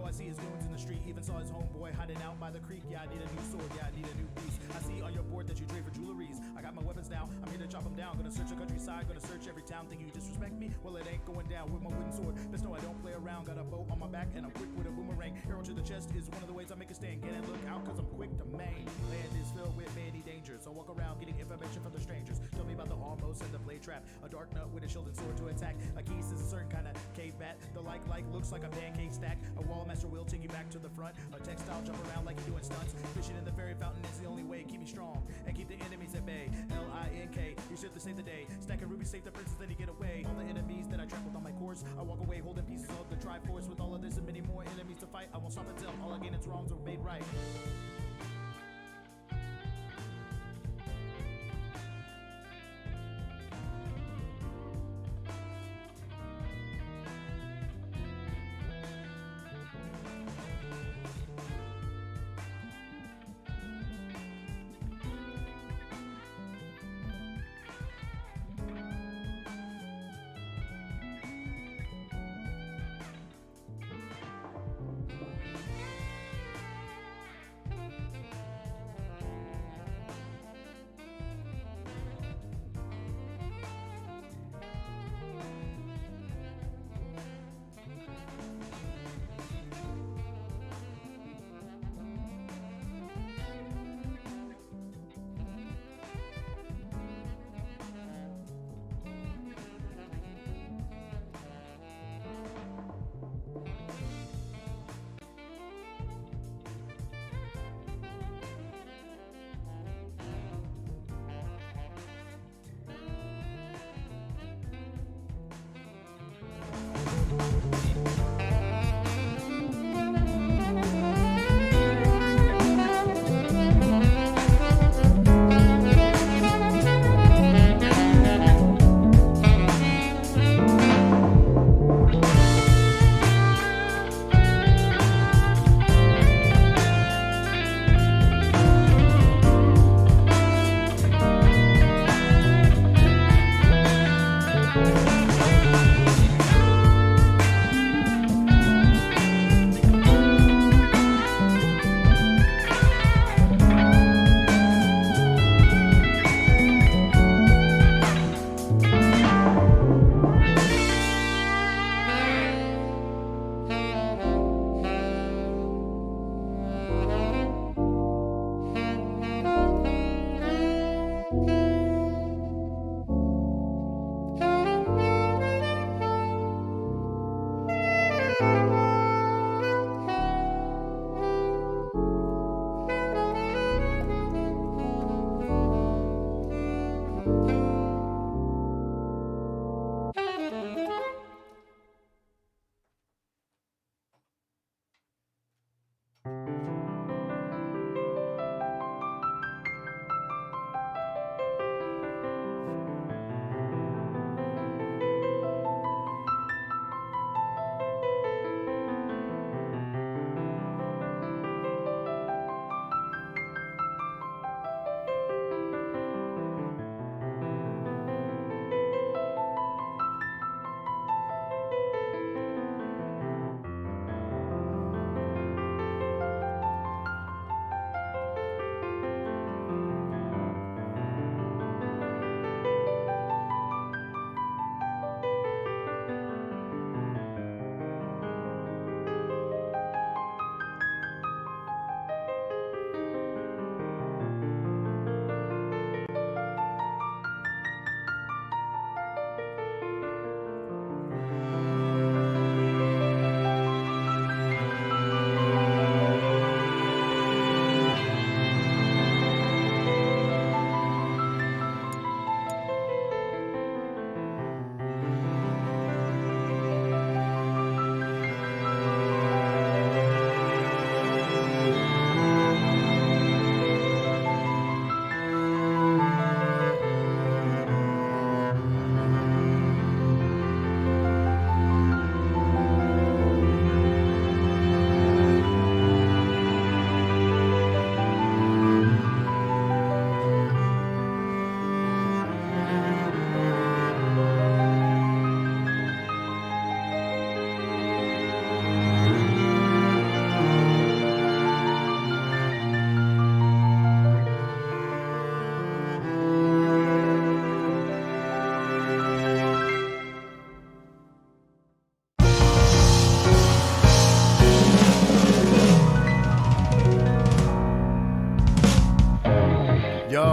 I see his goons in the street. Even saw his homeboy hiding out by the creek. Yeah, I need a new sword, yeah, I need a new piece. I see on your board that you trade for jewelries. I got my weapons now, I'm here to chop them down. Gonna search the countryside, gonna search every town. Think you disrespect me? Well, it ain't going down with my wooden sword. Best know I don't play around. Got a bow on my back and I'm quick with a boomerang. Arrow to the chest is one of the ways I make a stand. Get and look out cause I'm quick to main. Land is filled with many dangers, so walk around getting information from the strangers. Tell me about the almost and the blade trap. A dark nut with a shield and sword to attack. A keys is a certain kind of cave bat. The like looks like a pancake stack. A wall master will take you back to the front. A textile jump around like you're doing stunts. Fishing in the fairy fountain is the only way. Keep me strong and keep the enemies at bay. L-I-N-K, you should save the day. Stacking rubies, save the princess, then you get away. All the enemies that I trampled on my course, I walk away holding pieces of the Triforce. With all of this and many more enemies to fight, I won't stop until all against wrongs are made right.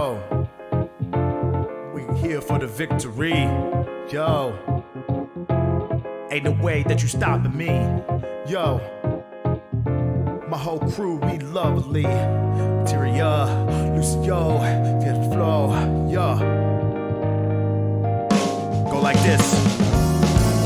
Yo, we here for the victory. Yo, ain't no way that you stopping me. Yo, my whole crew, we lovely. Materia, Lucio, get the flow. Yo, go like this.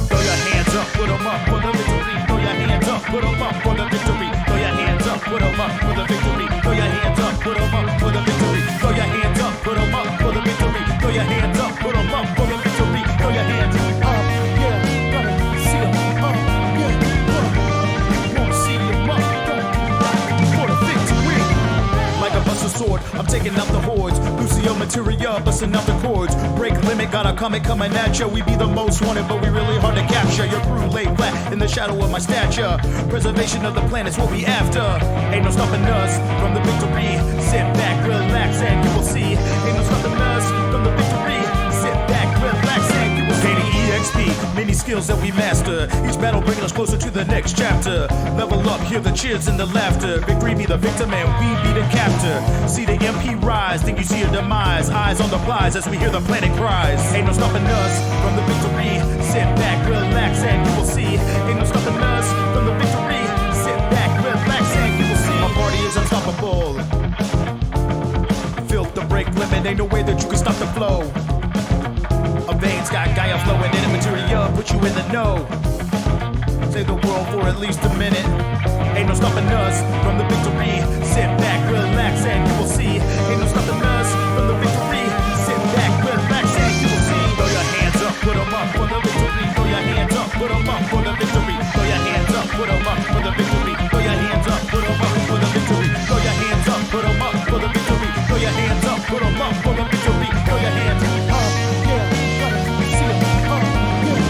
Throw your hands up, put 'em up for the victory. Throw your hands up, put 'em up for the victory. Throw your hands up, put 'em up for the victory. Throw your hands up, put 'em up for the victory. Throw your hands up, put 'em up for the victory. Throw your hands up, put 'em up for the victory. Throw your hands up, yeah, gotta see 'em up, yeah, wanna see 'em up, for the victory. Like a buster sword, I'm taking out the hordes. Lucio Materia, busting out the chords. Break limit, got a comet coming at ya. We be the most wanted, but we really hard to capture. Your crew lay flat in the shadow of my stature. Preservation of the planet's what we after. Ain't no stopping us from the victory. Sit back, relax, and you will see. Ain't no stopping us from the victory. Sit back, relax, and you will see. Gaining EXP, many skills that we master. Each battle bringing us closer to the next chapter. Level up, hear the cheers and the laughter. Victory be the victim and we be the captor. See the MP rise, think you see a demise. Eyes on the prize as we hear the planet cries. Ain't no stopping us from the victory. Sit back, relax, and you will see. Ain't no stopping us from the victory. Sit back, relax, and you will see. My party is unstoppable. Feel the break limit, ain't no way that you can stop the flow. A veins got Gaia flowing in the Materia, put you in the know. Save the world for at least a minute. Ain't no stopping us from the victory. Sit back, relax, and you will see. Ain't no stopping us from the victory. Sit back, relax, and you will see. Throw your hands up, put 'em up for the victory. Throw your hands up, put 'em up for the victory. Throw your hands up, put 'em up for the victory. Throw your hands up, put 'em up for the victory. Throw your hands up, put 'em up for the victory. Throw your hands up, put 'em up for the victory. Throw your hands up, yeah, gotta see 'em up, yeah,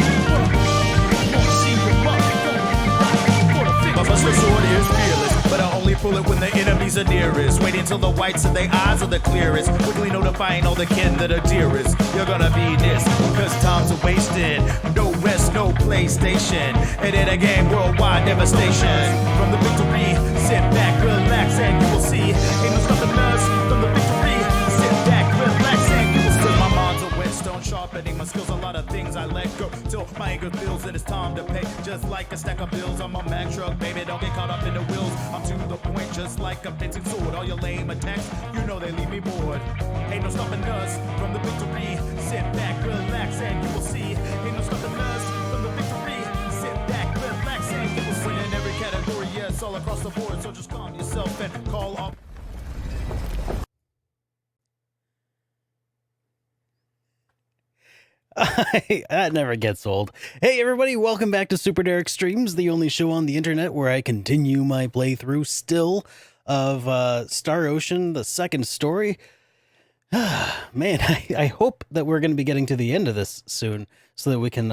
wanna see 'em up, for the victory. My buster sword is fearless, but I only pull it when the enemies are nearest. Wait until the whites of their eyes are the clearest. Quickly notifying all the kin that are dearest. You're gonna be this, cause time's a wasting. No rest, no PlayStation. And in a game, worldwide devastation. From the victory, sit back, relax, and you will see. Ain't no stopping us from the victory. Sit back, relax, and you will see. My mind's a whetstone sharpening. My skills, a lot of things I let go till my anger feels that it's time to pay. Just like a stack of bills, I'm a Mack truck, baby. Don't get caught up in the wheels. I'm to the point, just like a fencing sword. All your lame attacks, you know they leave me bored. Ain't no stopping us from the victory. Sit back, relax, and you will see. Ain't no stopping us from the victory. Sit back, relax, and you will see. Win in every category, yes, all across the board. So just calm yourself and call off. That never gets old. Hey everybody, welcome back to SuperDerek Streams, the only show on the internet where I continue my playthrough still of Star Ocean, the second story. Man, I hope that we're going to be getting to the end of this soon so that we can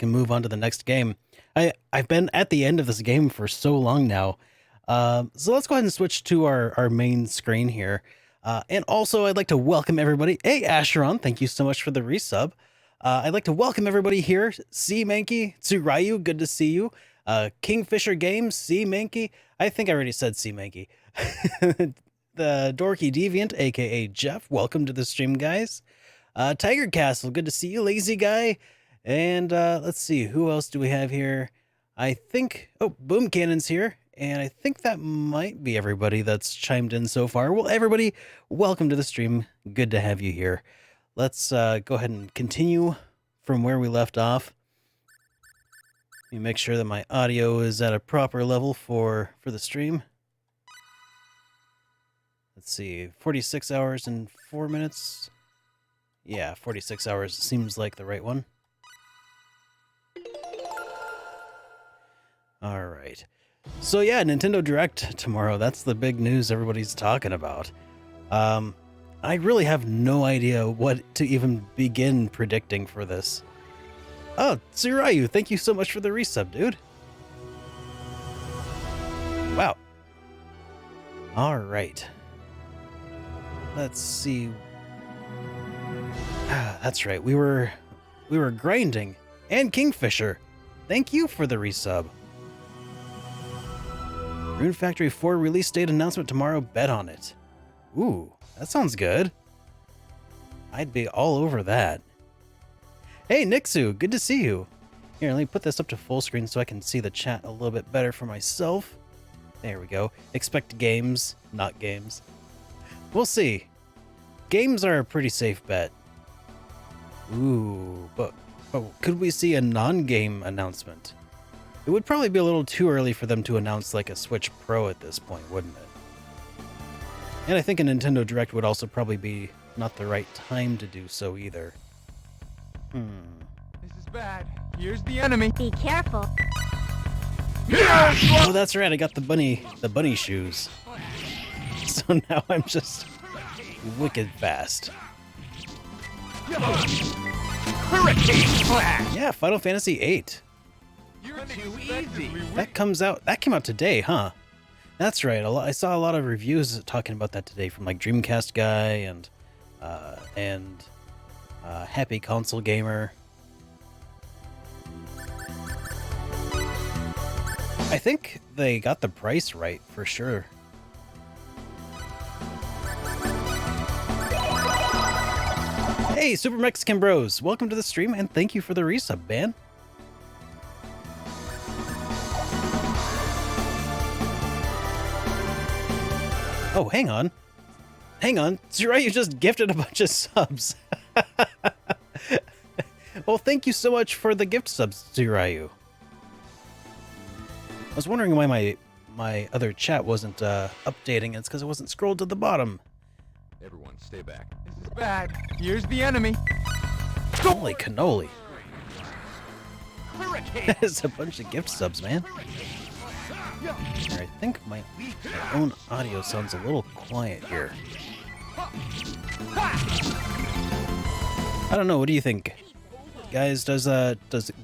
move on to the next game. I've been at the end of this game for so long now. So let's go ahead and switch to our main screen here. And also I'd like to welcome everybody. Hey Asheron, thank you so much for the resub. I'd like to welcome everybody here. C Mankey, Tsurayu, good to see you. Kingfisher Games, C Mankey. I think I already said C Mankey. The Dorky Deviant, aka Jeff, welcome to the stream, guys. Tiger Castle, good to see you. Lazy Guy. And let's see, who else do we have here? I think, oh, Boom Cannon's here. And I think that might be everybody that's chimed in so far. Well, everybody, welcome to the stream. Good to have you here. Let's go ahead and continue from where we left off. Let me make sure that my audio is at a proper level for the stream. Let's see, 46 hours and 4 minutes. Yeah, 46 hours seems like the right one. All right. So yeah, Nintendo Direct tomorrow. That's the big news everybody's talking about. I really have no idea what to even begin predicting for this. Oh, Tsurayu, thank you so much for the resub, dude. Wow. All right. Let's see. That's right. We were grinding. And Kingfisher, thank you for the resub. Rune Factory 4 release date announcement tomorrow. Bet on it. Ooh, that sounds good. I'd be all over that. Hey, Nixu, good to see you. Here, let me put this up to full screen so I can see the chat a little bit better for myself. There we go. Expect games, not games. We'll see. Games are a pretty safe bet. Ooh, but could we see a non-game announcement? It would probably be a little too early for them to announce like a Switch Pro at this point, wouldn't it? And I think a Nintendo Direct would also probably be not the right time to do so either. This is bad. Here's the enemy. Be careful. Oh, that's right. I got the bunny shoes. So now I'm just wicked fast. Hurricane Flash. Yeah, Final Fantasy VIII. You're too easy. That came out today, huh? That's right. I saw a lot of reviews talking about that today from like Dreamcast Guy and Happy Console Gamer. I think they got the price right for sure. Hey, Super Mexican Bros, welcome to the stream and thank you for the resub, man. Oh, hang on. Zurayu just gifted a bunch of subs. Well, thank you so much for the gift subs, Zurayu. I was wondering why my other chat wasn't updating. It's because it wasn't scrolled to the bottom. Everyone, stay back. This is bad. Here's the enemy. Holy cannoli. Hurricane. That is a bunch of gift subs, man. Here, I think my own audio sounds a little quiet here. I don't know, what do you think? Guys, does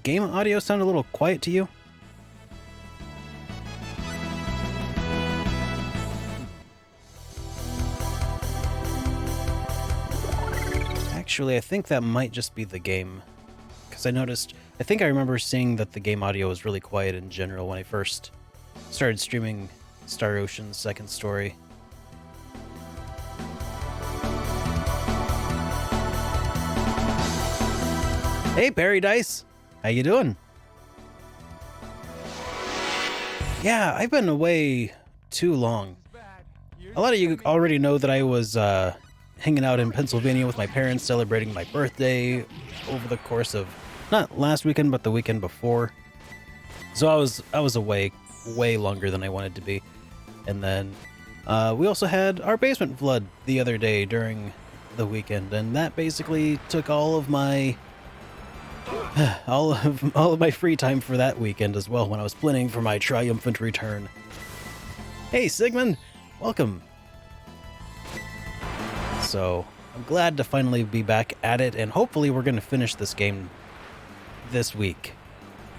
game audio sound a little quiet to you? Actually, I think that might just be the game. Because I think I remember seeing that the game audio was really quiet in general when I first started streaming Star Ocean's second story. Hey, Perry Dice! How you doing? Yeah, I've been away too long. A lot of you already know that I was hanging out in Pennsylvania with my parents, celebrating my birthday over the course of not last weekend, but the weekend before. So I was away way longer than I wanted to be. And then we also had our basement flood the other day during the weekend, and that basically took all of my all of my free time for that weekend as well when I was planning for my triumphant return. Hey Sigmund, welcome. So I'm glad to finally be back at it, and hopefully we're going to finish this game this week.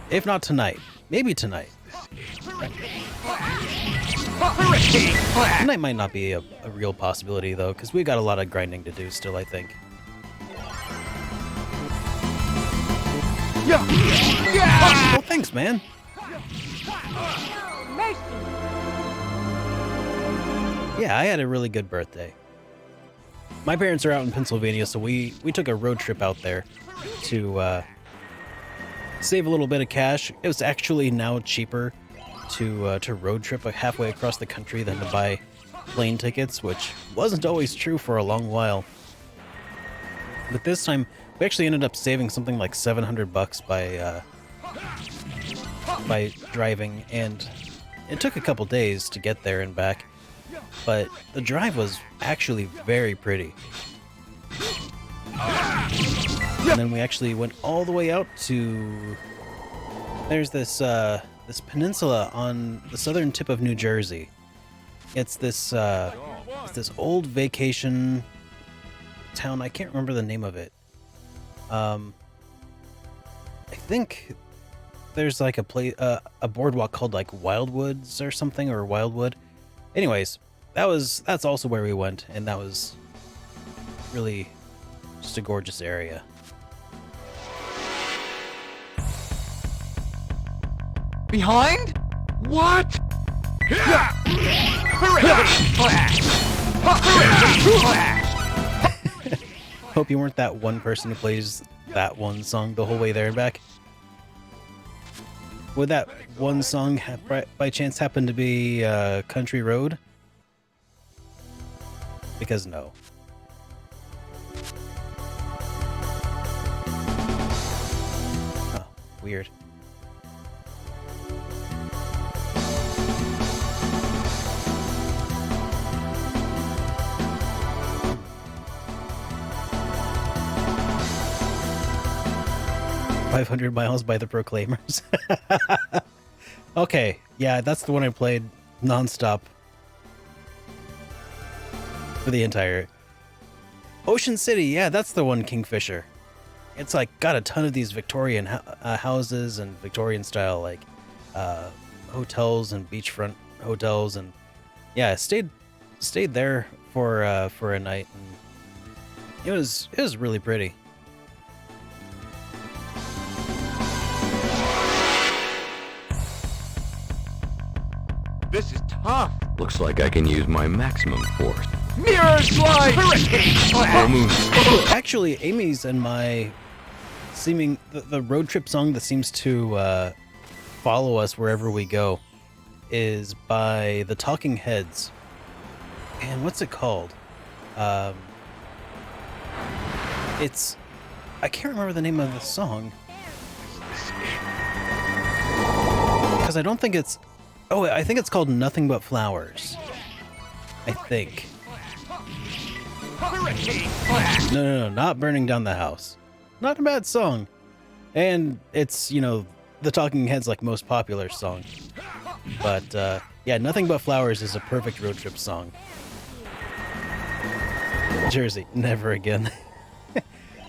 If not tonight, maybe tonight. Tonight might not be a real possibility though, because we got a lot of grinding to do still, I think. Oh, thanks, man. Yeah, I had a really good birthday. My parents are out in Pennsylvania, so we took a road trip out there to save a little bit of cash. It was actually now cheaper to road trip halfway across the country than to buy plane tickets, which wasn't always true for a long while. But this time, we actually ended up saving something like $700 by driving, and it took a couple days to get there and back. But the drive was actually very pretty. And then we actually went all the way out to... There's this this peninsula on the southern tip of New Jersey. It's this old vacation town. I can't remember the name of it. I think there's like a boardwalk called like Wildwoods or something, or Wildwood. Anyways, that's also where we went, and that was really just a gorgeous area. Behind? What? Hurricane Flash! Hurricane Flash! Hope you weren't that one person who plays that one song the whole way there and back. Would that one song by chance happen to be Country Road? Because no. Oh, weird. "500 Miles" by the Proclaimers. Okay, yeah, that's the one I played nonstop for the entire. Ocean City, yeah, that's the one, Kingfisher. It's like got a ton of these Victorian houses and Victorian style like hotels and beachfront hotels, and yeah, I stayed there for a night, and it was really pretty. This is tough. Looks like I can use my maximum force. Mirror slide! Actually, Amy's and my the road trip song that seems to follow us wherever we go is by the Talking Heads. And what's it called? It's I can't remember the name of the song because I don't think it's. Oh, I think it's called "Nothing But Flowers." I think. No, not "Burning Down the House." Not a bad song. And it's, the Talking Heads' like most popular song. But yeah, "Nothing But Flowers" is a perfect road trip song. Jersey, never again.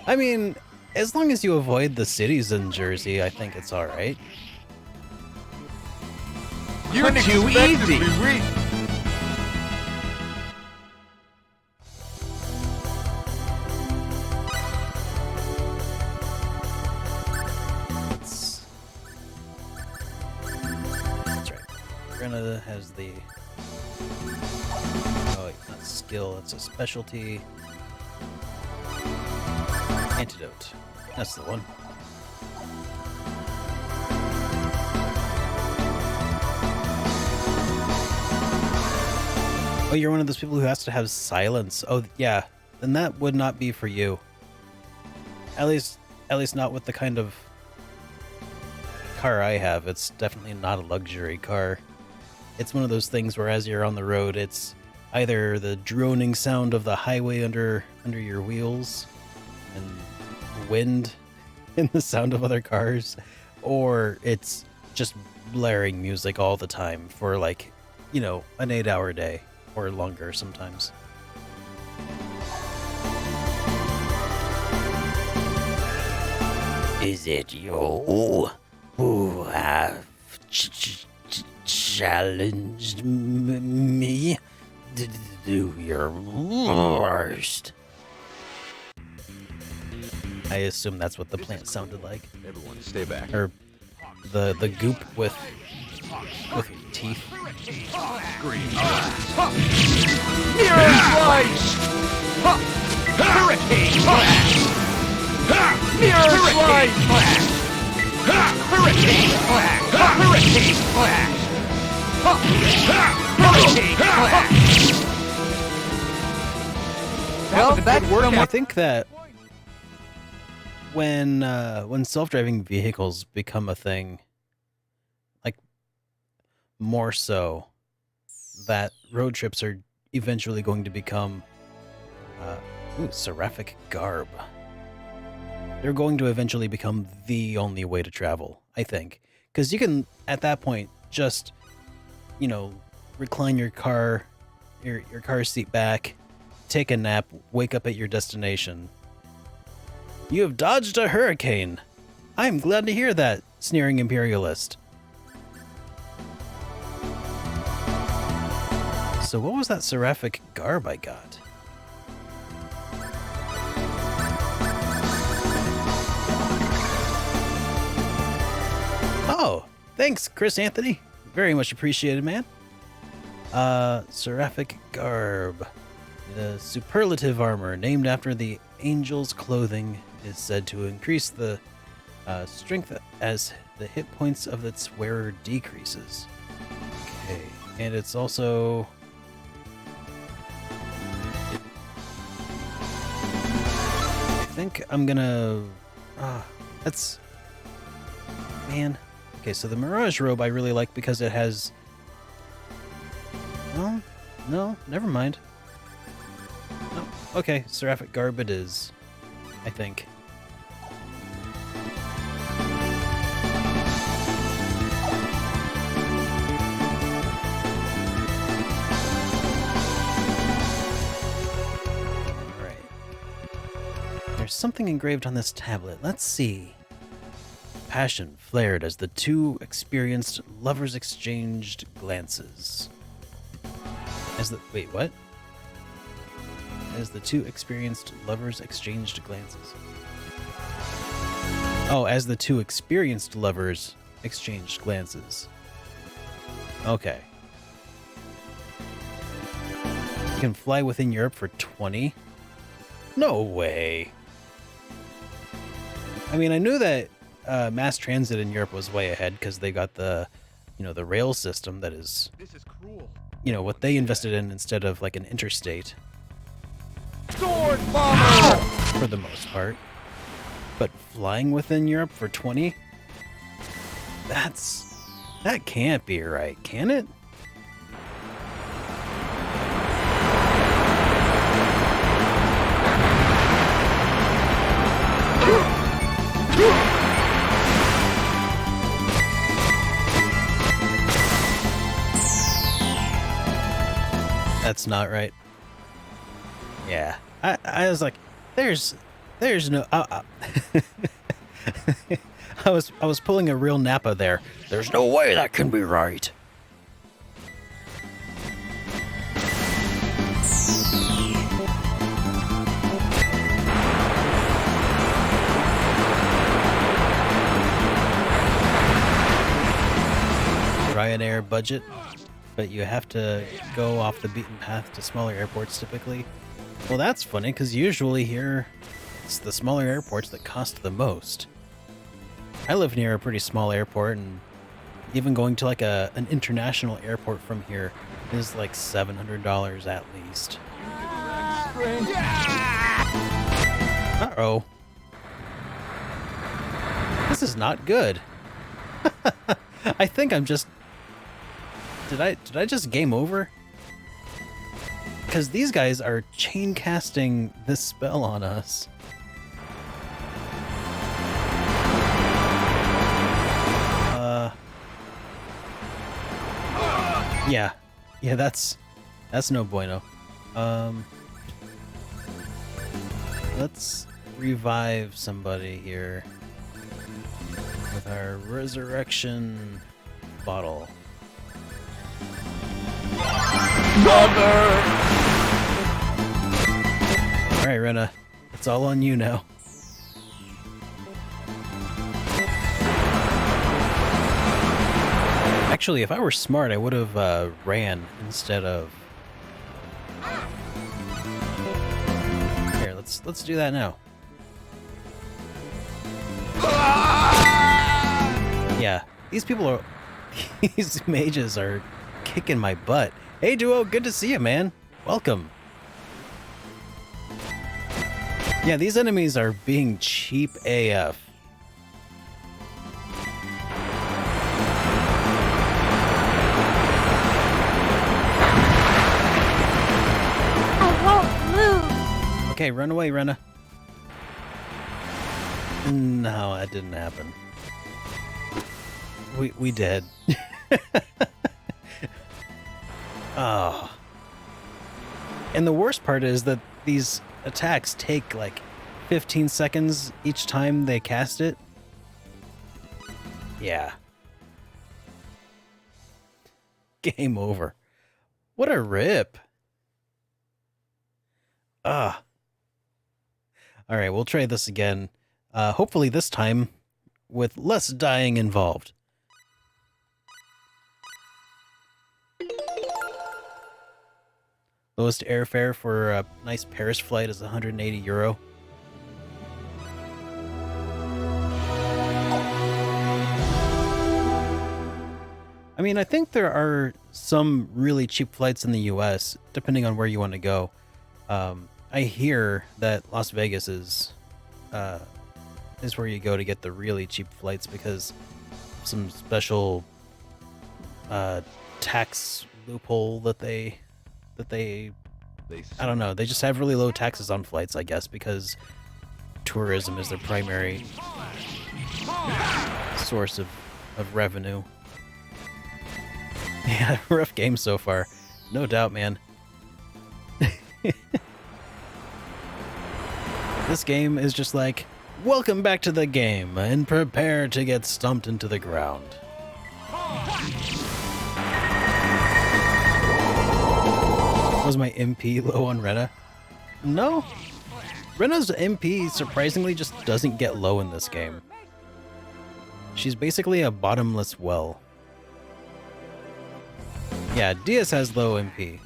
I mean, as long as you avoid the cities in Jersey, I think it's all right. You're too easy. That's right. Granada has the. Oh, not skill, it's a specialty. Antidote. That's the one. Oh, you're one of those people who has to have silence. Oh, yeah. Then that would not be for you. At least not with the kind of car I have. It's definitely not a luxury car. It's one of those things where as you're on the road, it's either the droning sound of the highway under your wheels and wind and the sound of other cars, or it's just blaring music all the time for like, an 8-hour day. Or longer sometimes. Is it you who have challenged me to do your worst? I assume that's what the plant sounded like. Everyone, stay back. Or the goop with teeth. Green. Mirror slice! Hurricane flash! Mirror slice! Hurricane flash! Hurricane flash! Hurricane flash! Well, that's work. I think that when self-driving vehicles become a thing, like more so, that road trips are eventually going to become seraphic garb. They're going to eventually become the only way to travel, I think. Because you can, at that point, just, recline your car seat back, take a nap, wake up at your destination. You have dodged a hurricane. I'm glad to hear that, sneering imperialist. So what was that seraphic garb I got? Oh, thanks, Chris Anthony. Very much appreciated, man. Seraphic garb. The superlative armor, named after the angel's clothing, is said to increase the strength as the hit points of its wearer decreases. Okay, and it's also... I think I'm gonna... that's... Man. Okay, so the Mirage robe I really like because it has... Well, no, never mind. No. Okay, Seraphic Garb it is, I think. Alright. There's something engraved on this tablet. Let's see. Passion flared as the two experienced lovers exchanged glances. Wait, what? As the two experienced lovers exchanged glances. Oh, as the two experienced lovers exchanged glances. Okay. You can fly within Europe for 20? No way. I mean, I knew that mass transit in Europe was way ahead because they got the, the rail system that is, This is cruel. what they invested in instead of like an interstate. Sword bomber! For the most part. But flying within Europe for 20? That can't be right, can it? That's not right. Yeah, I was like, there's no. I was pulling a real Nappa there. There's no way that can be right. Ryanair budget, but you have to go off the beaten path to smaller airports typically. Well, that's funny, because usually here, it's the smaller airports that cost the most. I live near a pretty small airport, and even going to like an international airport from here is like $700 at least. Uh-oh. This is not good. I think I'm just... Did I just game over? Because these guys are chain casting this spell on us. Yeah, that's no bueno. Let's revive somebody here with our resurrection bottle. Mother! Alright, Rena. It's all on you now. Actually, if I were smart, I would have ran instead of... Here, let's do that now. Yeah, these people are... These mages are kicking my butt. Hey, Duo, good to see you, man. Welcome. Yeah, these enemies are being cheap AF. I won't move. Okay, run away, Rena. No, that didn't happen. We did. Oh. And the worst part is that these attacks take like 15 seconds each time they cast it. Yeah. Game over. What a rip. Ah. All right, we'll try this again. Hopefully this time with less dying involved. Lowest airfare for a nice Paris flight is 180 euro. I mean, I think there are some really cheap flights in the US, depending on where you want to go. I hear that Las Vegas is where you go to get the really cheap flights because some special tax loophole that they I don't know, they just have really low taxes on flights, I guess, because tourism is their primary source of revenue. Yeah, rough game so far. No doubt, man. This game is just like, welcome back to the game, and prepare to get stomped into the ground. Was my MP low on Rena? No. Rena's MP surprisingly just doesn't get low in this game. She's basically a bottomless well. Yeah, Diaz has low MP.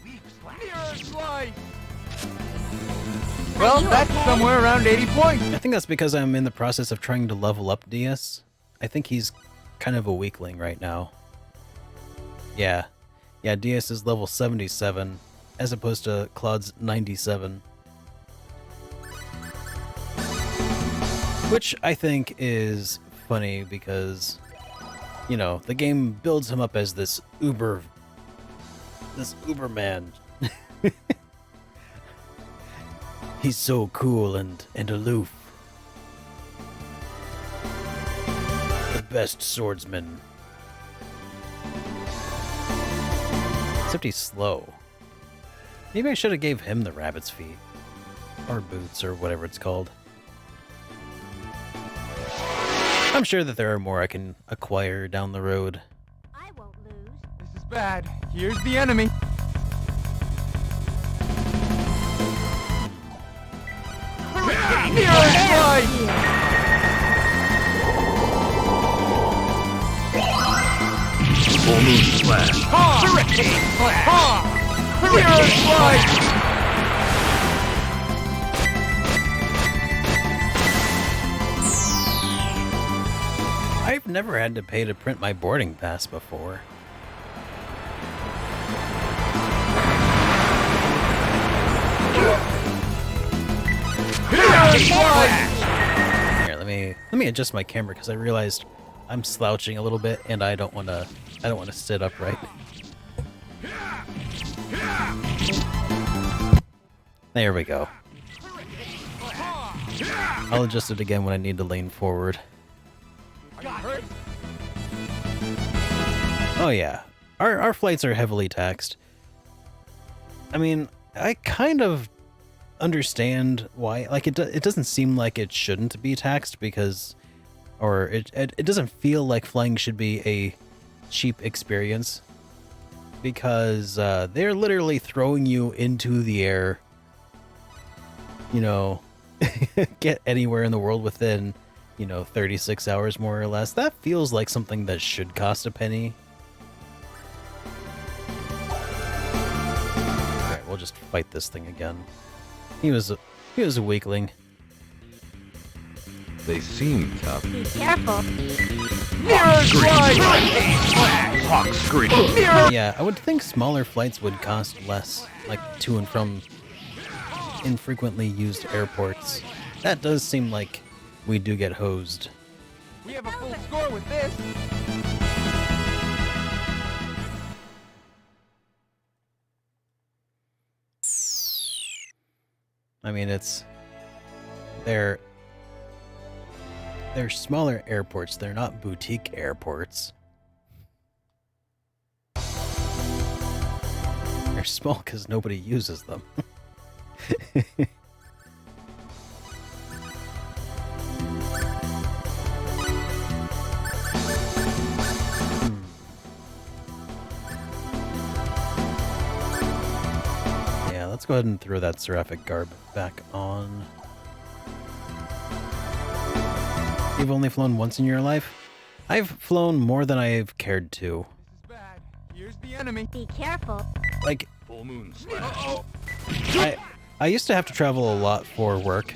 Well, that's somewhere around 80 points. I think that's because I'm in the process of trying to level up Diaz. I think he's kind of a weakling right now. Yeah, Diaz is level 77, as opposed to Claude's 97. Which I think is funny because, you know, the game builds him up as this Uberman. He's so cool and aloof. The best swordsman. Except he's slow. Maybe I should have gave him the rabbit's feet. Or boots, or whatever it's called. I'm sure that there are more I can acquire down the road. I won't lose. This is bad. Here's the enemy. Full moon slash. Hurricane slash. Mirror slide. I've never had to pay to print my boarding pass before. Here, let me adjust my camera because I realized I'm slouching a little bit and I don't want to sit upright. There we go. I'll adjust it again when I need to lean forward. Oh yeah, our flights are heavily taxed. I mean, I kind of understand why. Like, it doesn't seem like it shouldn't be taxed because, or it doesn't feel like flying should be a cheap experience because they're literally throwing you into the air. You know, get anywhere in the world within, 36 hours more or less. That feels like something that should cost a penny. Alright, we'll just fight this thing again. He was a weakling. They seem tough. Be careful. Mirror slide. Hawk scream. Yeah, I would think smaller flights would cost less, like to and from infrequently used airports. That does seem like we do get hosed. We have a full score with this. I mean, they're smaller airports. They're not boutique airports. They're small because nobody uses them. Yeah, let's go ahead and throw that seraphic garb back on. You've only flown once in your life? I've flown more than I've cared to. This is bad. Here's the enemy. Be careful. Like, Full moon slash. I used to have to travel a lot for work,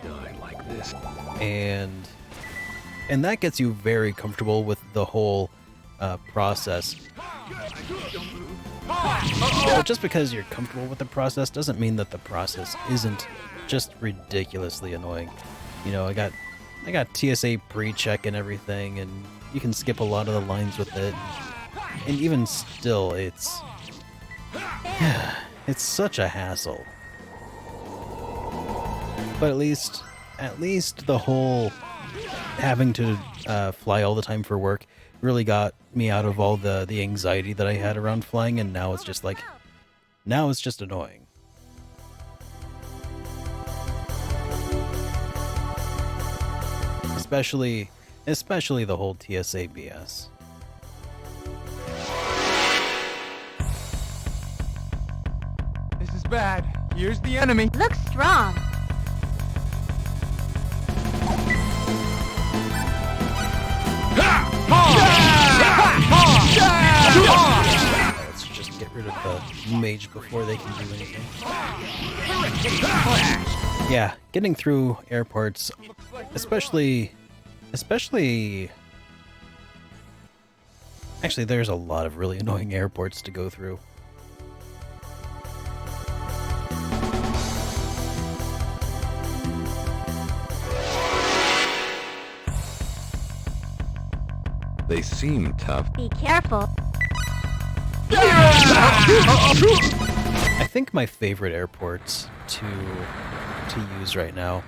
Die like this. and that gets you very comfortable with the whole process. But just because you're comfortable with the process doesn't mean that the process isn't just ridiculously annoying. You know, I got TSA pre-check and everything, and you can skip a lot of the lines with it. And even still, it's such a hassle. But at least the whole having to fly all the time for work really got me out of all the anxiety that I had around flying, and now it's just annoying. Especially the whole TSA BS. This is bad. Here's the enemy. Looks strong. Let's just get rid of the mage before they can do anything. Yeah, getting through airports, especially... Actually, there's a lot of really annoying airports to go through. They seem tough. Be careful. I think my favorite airports to use right now,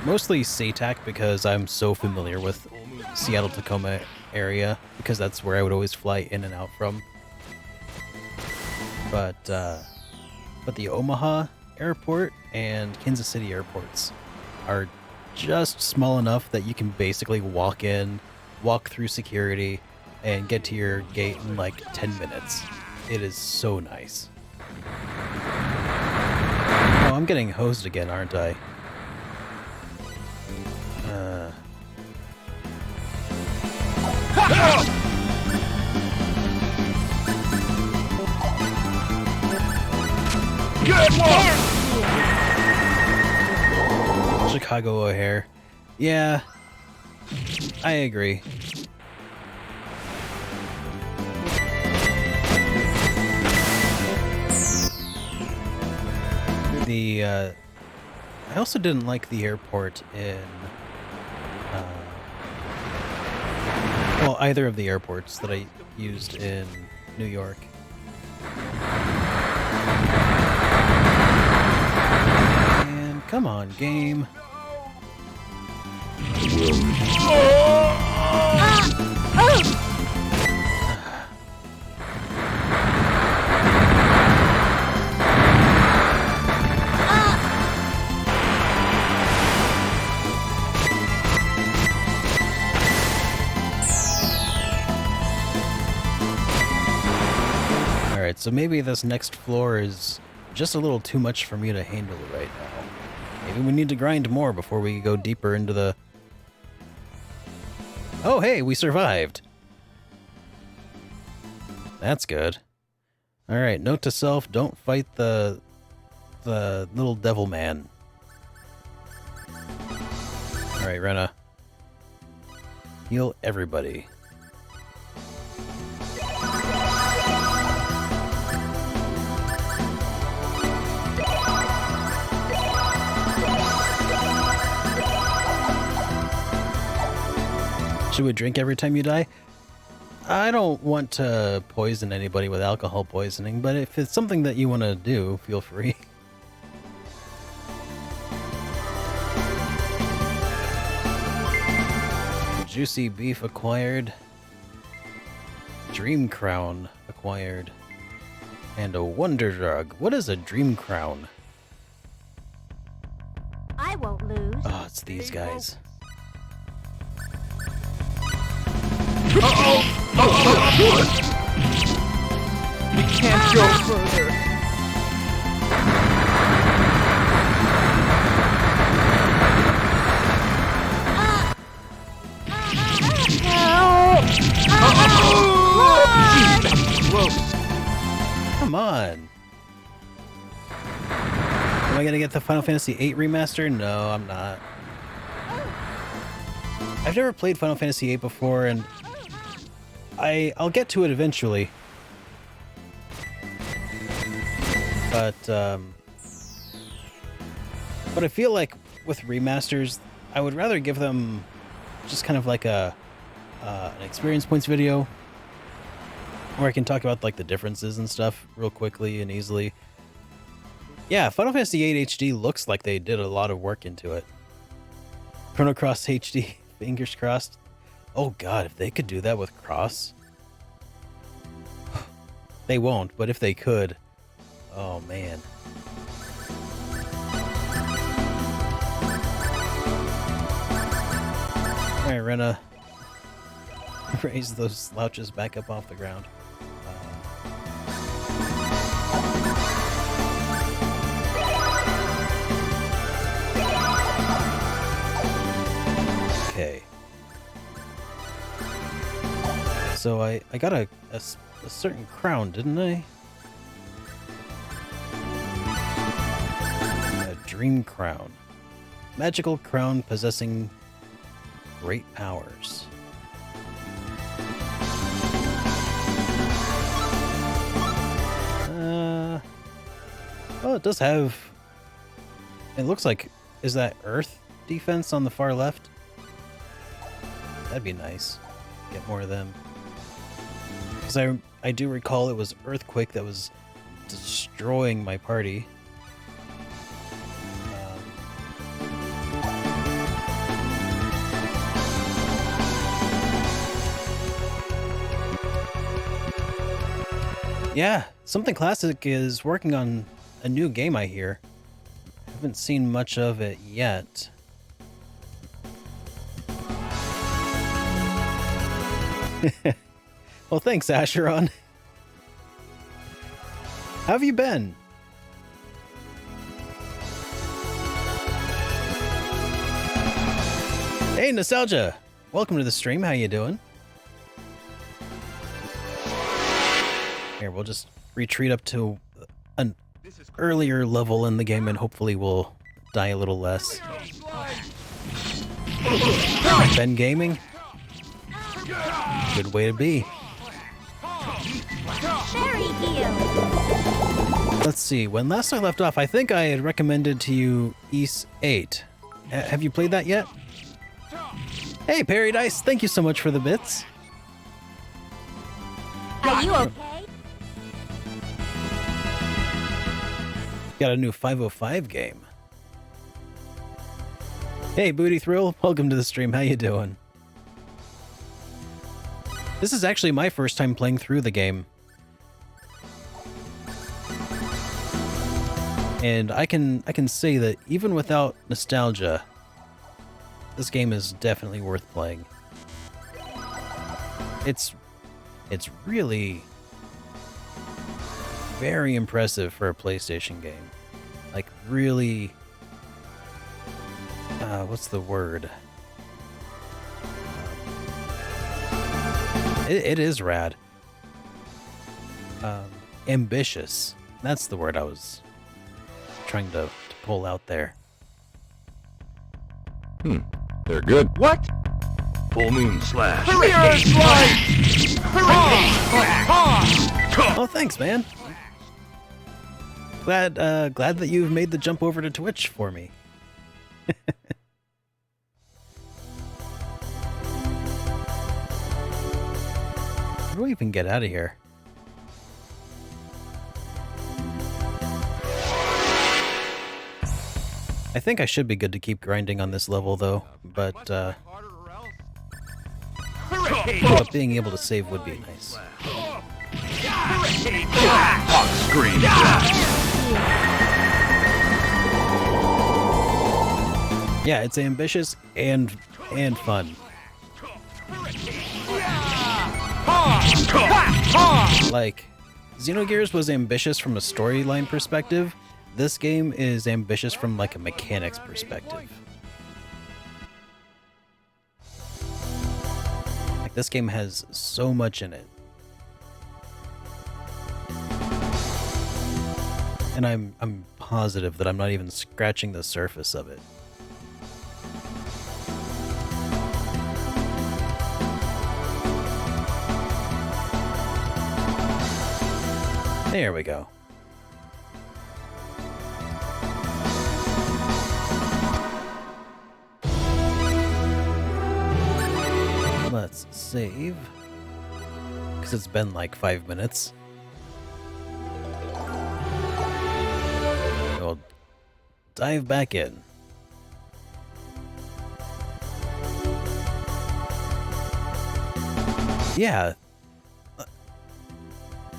mostly SeaTac, because I'm so familiar with Seattle-Tacoma area, because that's where I would always fly in and out from. But the Omaha airport and Kansas City airports are just small enough that you can basically walk through security, and get to your gate in like 10 minutes. It is so nice. Oh, I'm getting hosed again, aren't I? Chicago O'Hare. Yeah, I agree. I also didn't like the airport in, well, either of the airports that I used in New York. And come on, game. Alright, so maybe this next floor is just a little too much for me to handle right now. Maybe we need to grind more before we go deeper into the... Oh, hey, we survived! That's good. Alright, note to self, don't fight the little devil man. Alright, Rena. Heal everybody. Should we drink every time you die? I don't want to poison anybody with alcohol poisoning, but if it's something that you want to do, feel free. Juicy beef acquired. Dream crown acquired. And a wonder drug. What is a dream crown? I won't lose. Oh, it's these guys. We can't go further. Come on. Am I gonna get the Final Fantasy VIII remaster? No, I'm not. I've never played Final Fantasy VIII before, and I'll get to it eventually. But I feel like with remasters, I would rather give them just kind of like an experience points video, where I can talk about like the differences and stuff real quickly and easily. Yeah, Final Fantasy VIII HD looks like they did a lot of work into it. Chrono Cross HD, fingers crossed. Oh god, if they could do that with Cross. They won't, but if they could, oh man. Alright, Rena. Raise those slouches back up off the ground. Okay. So I got a certain crown, didn't I? A dream crown. Magical crown possessing great powers. Well, it does have... It looks like... Is that Earth defense on the far left? That'd be nice. Get more of them. Because I do recall it was Earthquake that was destroying my party. Yeah, Something Classic is working on a new game, I hear. Haven't seen much of it yet. Well, thanks, Asheron. How have you been? Hey, Nostalgia! Welcome to the stream. How you doing? Here, we'll just retreat up to an earlier level in the game and hopefully we'll die a little less. Ben Gaming? Good way to be. Cherry Heal. Let's see, when last I left off, I think I had recommended to you Ys 8. Have you played that yet? Hey, Perry Dice, thank you so much for the bits. Are you okay? Got a new 505 game. Hey, Booty Thrill, welcome to the stream. How you doing? This is actually my first time playing through the game. And I can say that even without nostalgia, this game is definitely worth playing. It's really very impressive for a PlayStation game. Like really, what's the word? It is rad. Ambitious. That's the word I was trying to pull out there. They're good. What? Full moon slash. Mirror slide! Oh, thanks, man. Glad that you've made the jump over to Twitch for me. How do we even get out of here? I think I should be good to keep grinding on this level, though, but being able to save would be nice. Scream. Yeah, it's ambitious and fun. Like, Xenogears was ambitious from a storyline perspective. This game is ambitious from like a mechanics perspective. Like, this game has so much in it. And I'm positive that I'm not even scratching the surface of it. There we go. Let's save. Because it's been like 5 minutes. We'll dive back in. Yeah.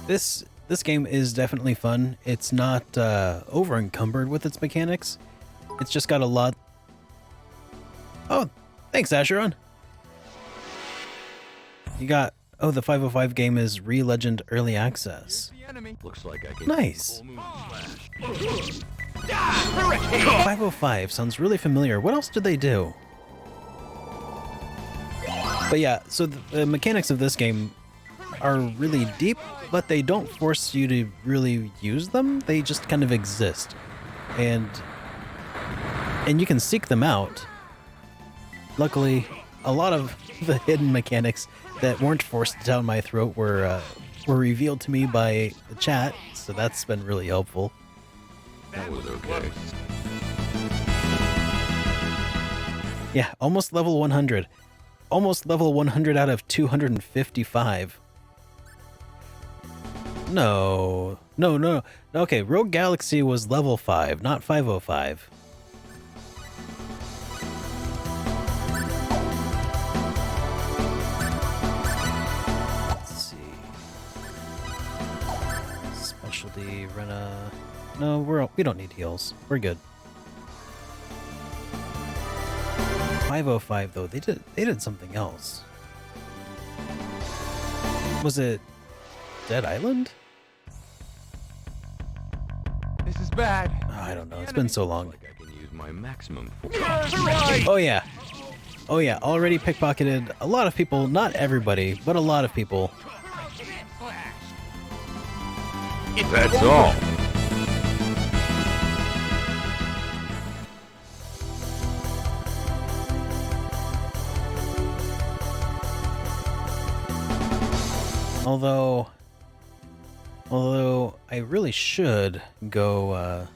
This game is definitely fun. It's not over encumbered with its mechanics. It's just got a lot. Oh, thanks, Asheron. You got. Oh, the 505 game is Re-Legend Early Access. Looks like I can. Nice. 505 sounds really familiar. What else did they do? But yeah, so the mechanics of this game are really deep, but they don't force you to really use them. They just kind of exist. And you can seek them out. Luckily, a lot of the hidden mechanics that weren't forced down my throat were revealed to me by the chat, so that's been really helpful. That was okay. Yeah, almost level 100. Almost level 100 out of 255. No. Okay, Rogue Galaxy was level 5, not 505. Let's see. Specialty, Rena. No, we don't need heals. We're good. 505 though, they did something else. Was it Dead Island? This is bad. Oh, I don't know. It's been so long. Like I can use my maximum force. Oh yeah. Oh yeah, already pickpocketed a lot of people, not everybody, but a lot of people. That's all. Although I really should go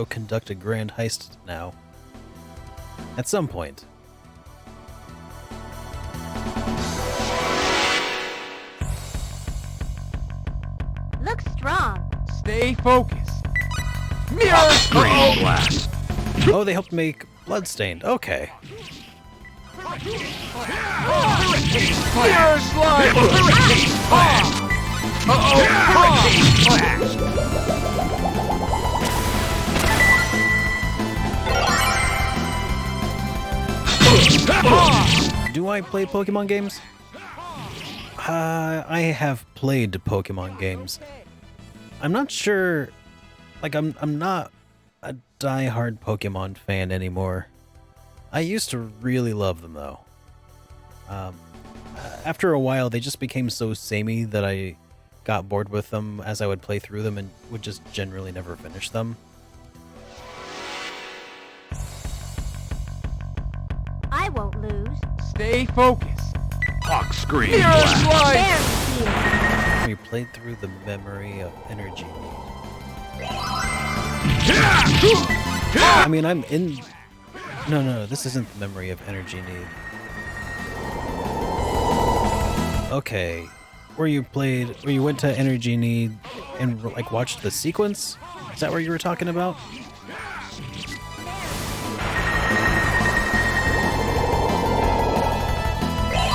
conduct a grand heist now. At some point. Looks strong. Stay focused. Mirror screen blast. Oh, they helped make Bloodstained. Okay. Mirror slide. Do I play Pokemon games? I have played Pokemon games. I'm not sure. Like, I'm not a die-hard Pokemon fan anymore. I used to really love them, though. After a while, they just became so samey that I got bored with them as I would play through them and would just generally never finish them. I won't lose. Stay focused. Hawk screen Mirror blast. slide. There he is. We played through the Memory of Energy. I mean, I'm in... No, this isn't the Memory of Energy Need. Okay, where you went to Energy Need and like watched the sequence? Is that what you were talking about?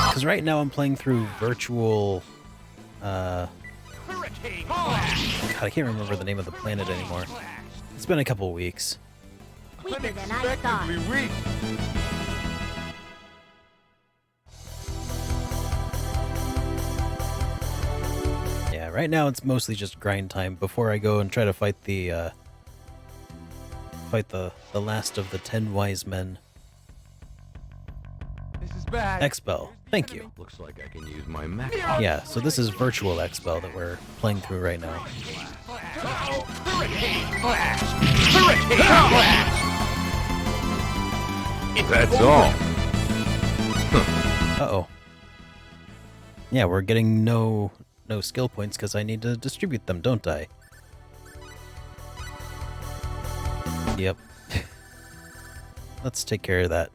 Because right now I'm playing through virtual... God, I can't remember the name of the planet anymore. It's been a couple weeks. Weaker than I thought. Unexpectedly weak. Yeah, right now it's mostly just grind time before I go and try to fight the last of the 10 wise men. This is bad. Expel. Thank you. Looks like I can use my maximum. Yeah, so this is virtual Expel that we're playing through right now. Hurricane Flash! Hurricane Flash! That's all. Uh-oh. Yeah, we're getting no skill points because I need to distribute them, don't I? Yep. Let's take care of that.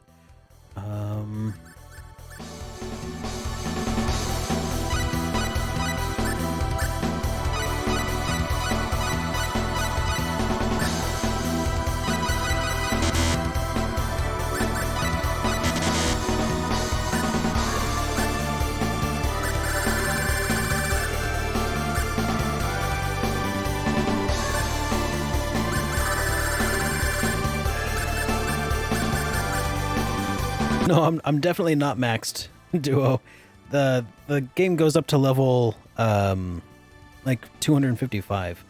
No, I'm definitely not maxed, Duo. The game goes up to level like 255.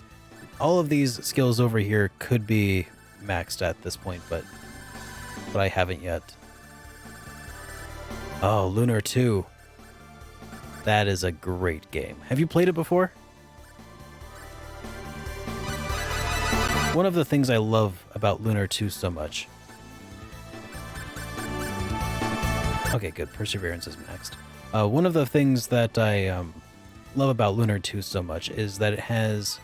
All of these skills over here could be maxed at this point, but I haven't yet. Oh, Lunar 2. That is a great game. Have you played it before? One of the things I love about Lunar 2 so much. Okay, good. Perseverance is maxed. One of the things that I love about Lunar 2 so much is that it has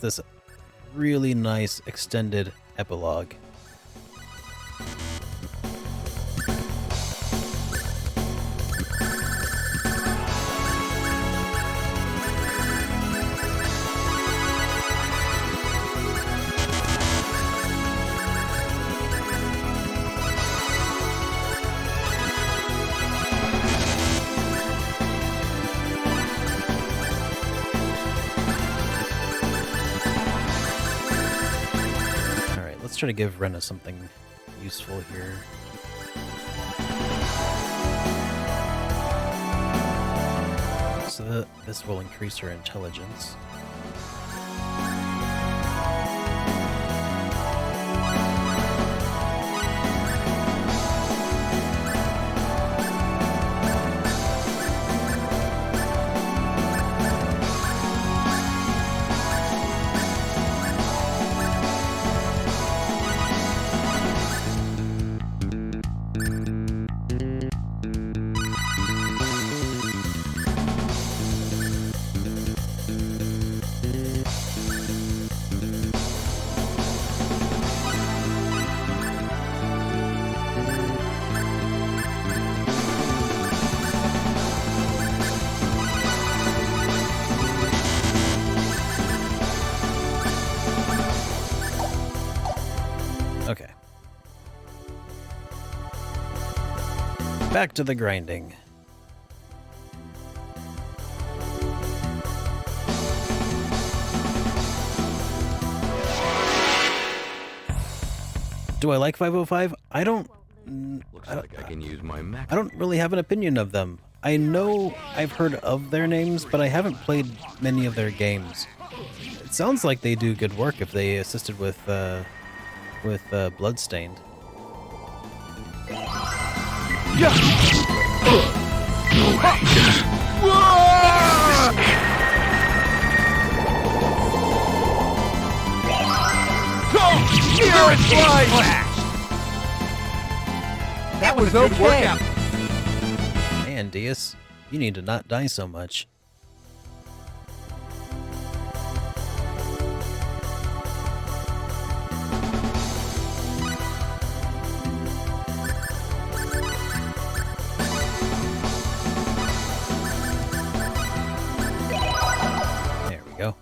this really nice extended epilogue. Try to give Rena something useful here. So this will increase her intelligence. Okay. Back to the grinding. Do I like 505? I don't really have an opinion of them. I know I've heard of their names, but I haven't played many of their games. It sounds like they do good work if they assisted with Bloodstained. That was okay. Man, Diaz, you need to not die so much. There we go.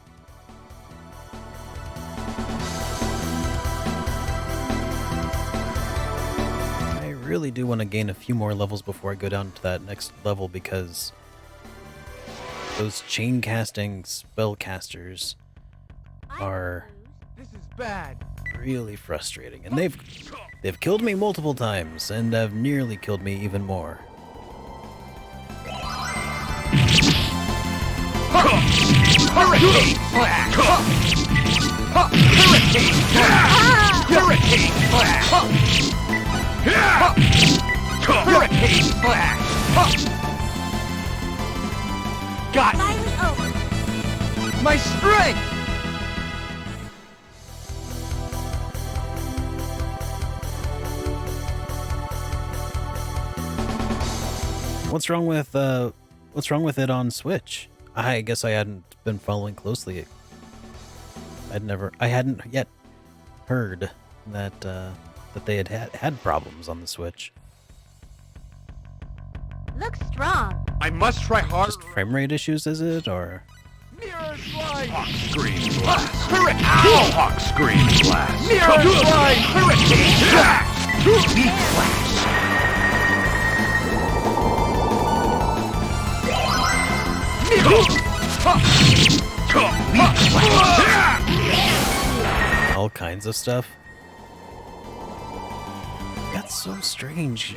I really do want to gain a few more levels before I go down to that next level, because those chain casting spellcasters are This is bad. really frustrating, and they've killed me multiple times and have nearly killed me even more. Hurricane Flash! Hurricane Flash! Hurricane Flash! Hurricane Flash! got Finally over. my strength! What's wrong with it on Switch? I guess I hadn't been following closely. I hadn't yet heard that that they had problems on the Switch. Looks strong. I must try harder. Just frame rate issues, is it, or? Mirror slide! Hawk scream blast. Hurricane! Ow! Hawk scream blast. Mirror slide! Hurricane! Meat flash. Meat flash. All kinds of stuff. That's so strange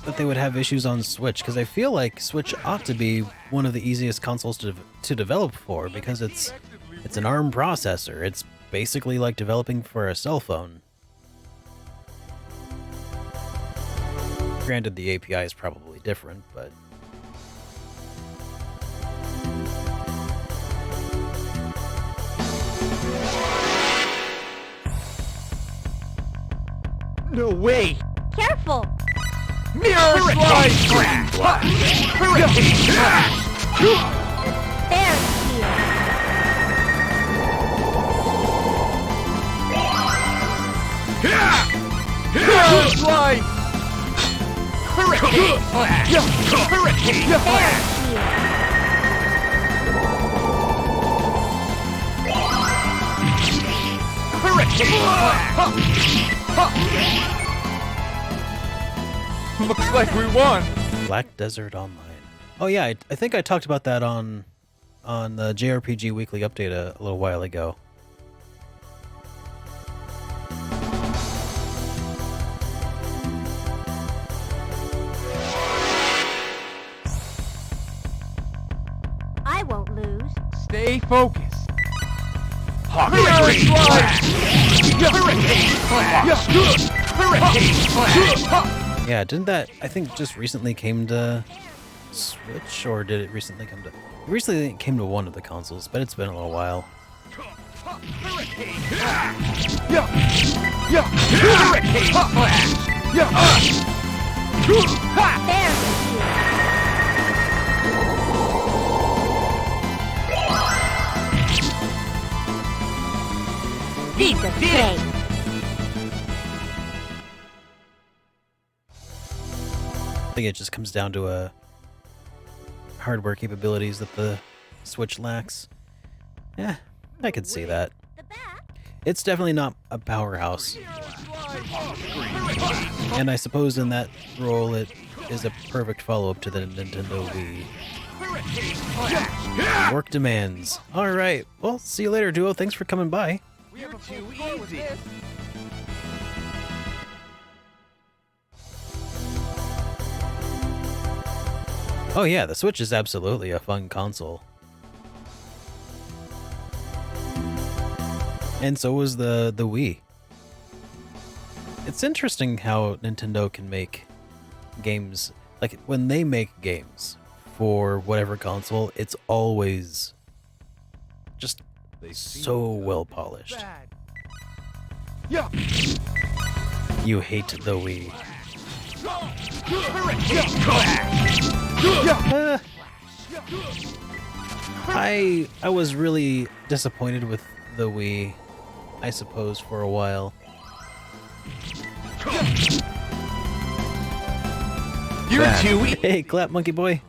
that they would have issues on Switch, because I feel like Switch ought to be one of the easiest consoles to develop for, because it's an ARM processor. It's basically like developing for a cell phone. Granted, the API is probably different, but No way! Careful. Mirror slide! Hurricane blast. There's here. Mirror slide! Hurricane blast. Hurricane There's blast. here. Hurricane blast. Looks like we won. Black Desert Online. Oh yeah, I think I talked about that on the JRPG Weekly Update a little while ago. I won't lose. Stay focused. Hawk Mirror scream slide! blast. Hurricane blast. Hurricane blast. Yeah, didn't that I think just recently came to Switch, or did it recently come to? Recently it came to one of the consoles, but it's been a little while. Hurricane. Yeah! Yeah! Hurricane blast. Yeah! There's here. Piece of cake. I think it just comes down to hardware capabilities that the Switch lacks. Yeah, I could see that. The back. It's definitely not a powerhouse. And I suppose in that role it is a perfect follow-up to the Nintendo Wii. Work demands. Alright, well, see you later, Duo. Thanks for coming by. You're too easy. Oh yeah, the Switch is absolutely a fun console. And so was the Wii. It's interesting how Nintendo can make games, like when they make games for whatever console, it's always just so well polished. Bad. Yeah! You hate the Wii. I was really disappointed with the Wii, I suppose, for a while. You're too easy. Hey, clap, monkey boy.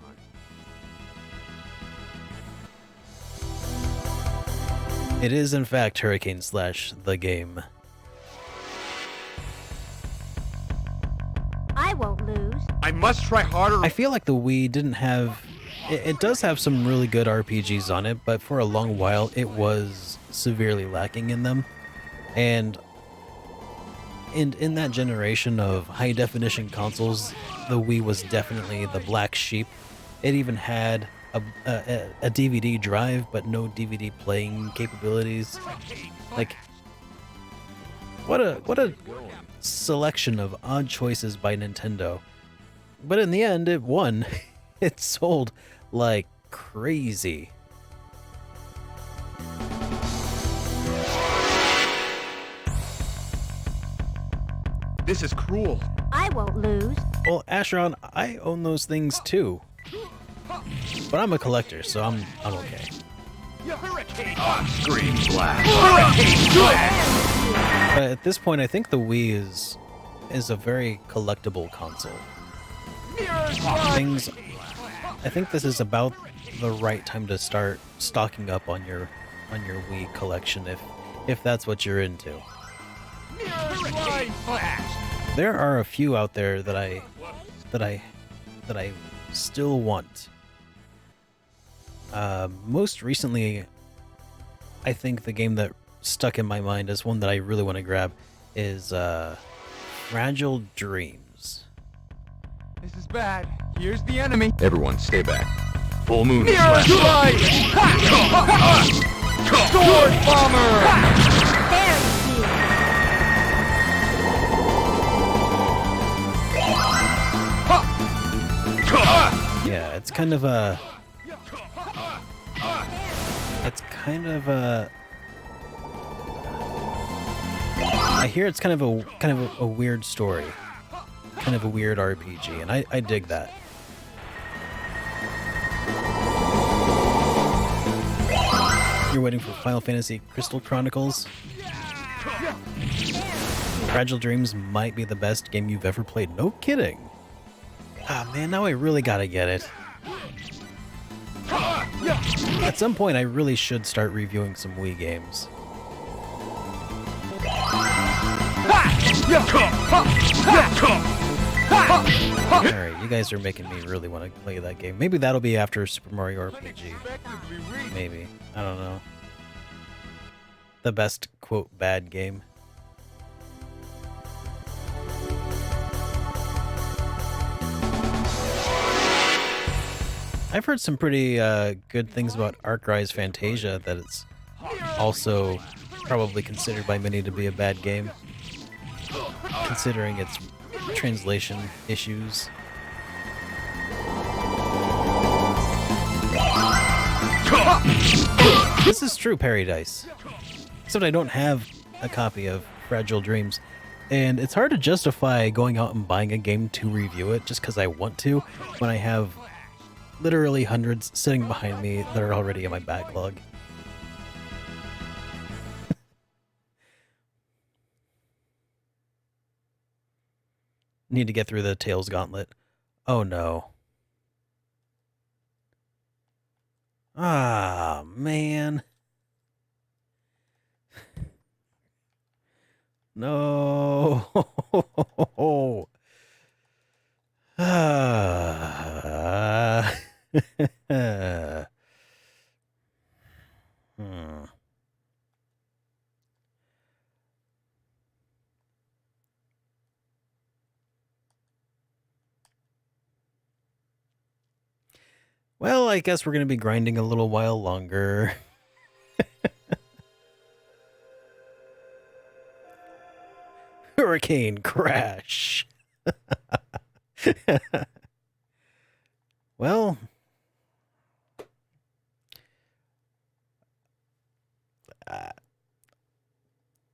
It is, in fact, Hurricane Slash, the game. I won't lose. I must try harder. I feel like the Wii didn't have... It does have some really good RPGs on it, but for a long while, it was severely lacking in them. And in that generation of high-definition consoles, the Wii was definitely the black sheep. It even had a DVD drive, but no DVD playing capabilities. Like, what a selection of odd choices by Nintendo. But in the end, it won. It sold like crazy. This is cruel. I won't lose. Well, Asheron, I own those things too. But I'm a collector, so I'm okay. Hurricane! Scream blast! Hurricane blast! But at this point, I think the Wii is a very collectible console. Things. I think this is about the right time to start stocking up on your Wii collection if that's what you're into. There are a few out there that I still want. Most recently, I think the game that stuck in my mind as one that I really want to grab is Fragile Dreams. This is bad. Here's the enemy. Everyone, stay back. Full moon. Mirror strike! Sword bomber! Very cute. Yeah, it's kind of a. I hear it's kind of a weird story, kind of a weird RPG, and I dig that. You're waiting for Final Fantasy Crystal Chronicles. Fragile Dreams might be the best game you've ever played. No kidding. Ah man, now I really gotta get it. At some point, I really should start reviewing some Wii games. Alright, you guys are making me really want to play that game. Maybe that'll be after Super Mario RPG. Maybe. I don't know. The best, quote, bad game. I've heard some pretty good things about Arc Rise Fantasia, that it's also probably considered by many to be a bad game, considering its translation issues. This is true, Paradise. Except I don't have a copy of Fragile Dreams, and it's hard to justify going out and buying a game to review it just because I want to, when I have literally hundreds sitting behind me that are already in my backlog. Need to get through the Tails Gauntlet. Oh no. Ah, man. No. Ah. Well, I guess we're going to be grinding a little while longer. Hurricane crash. Well,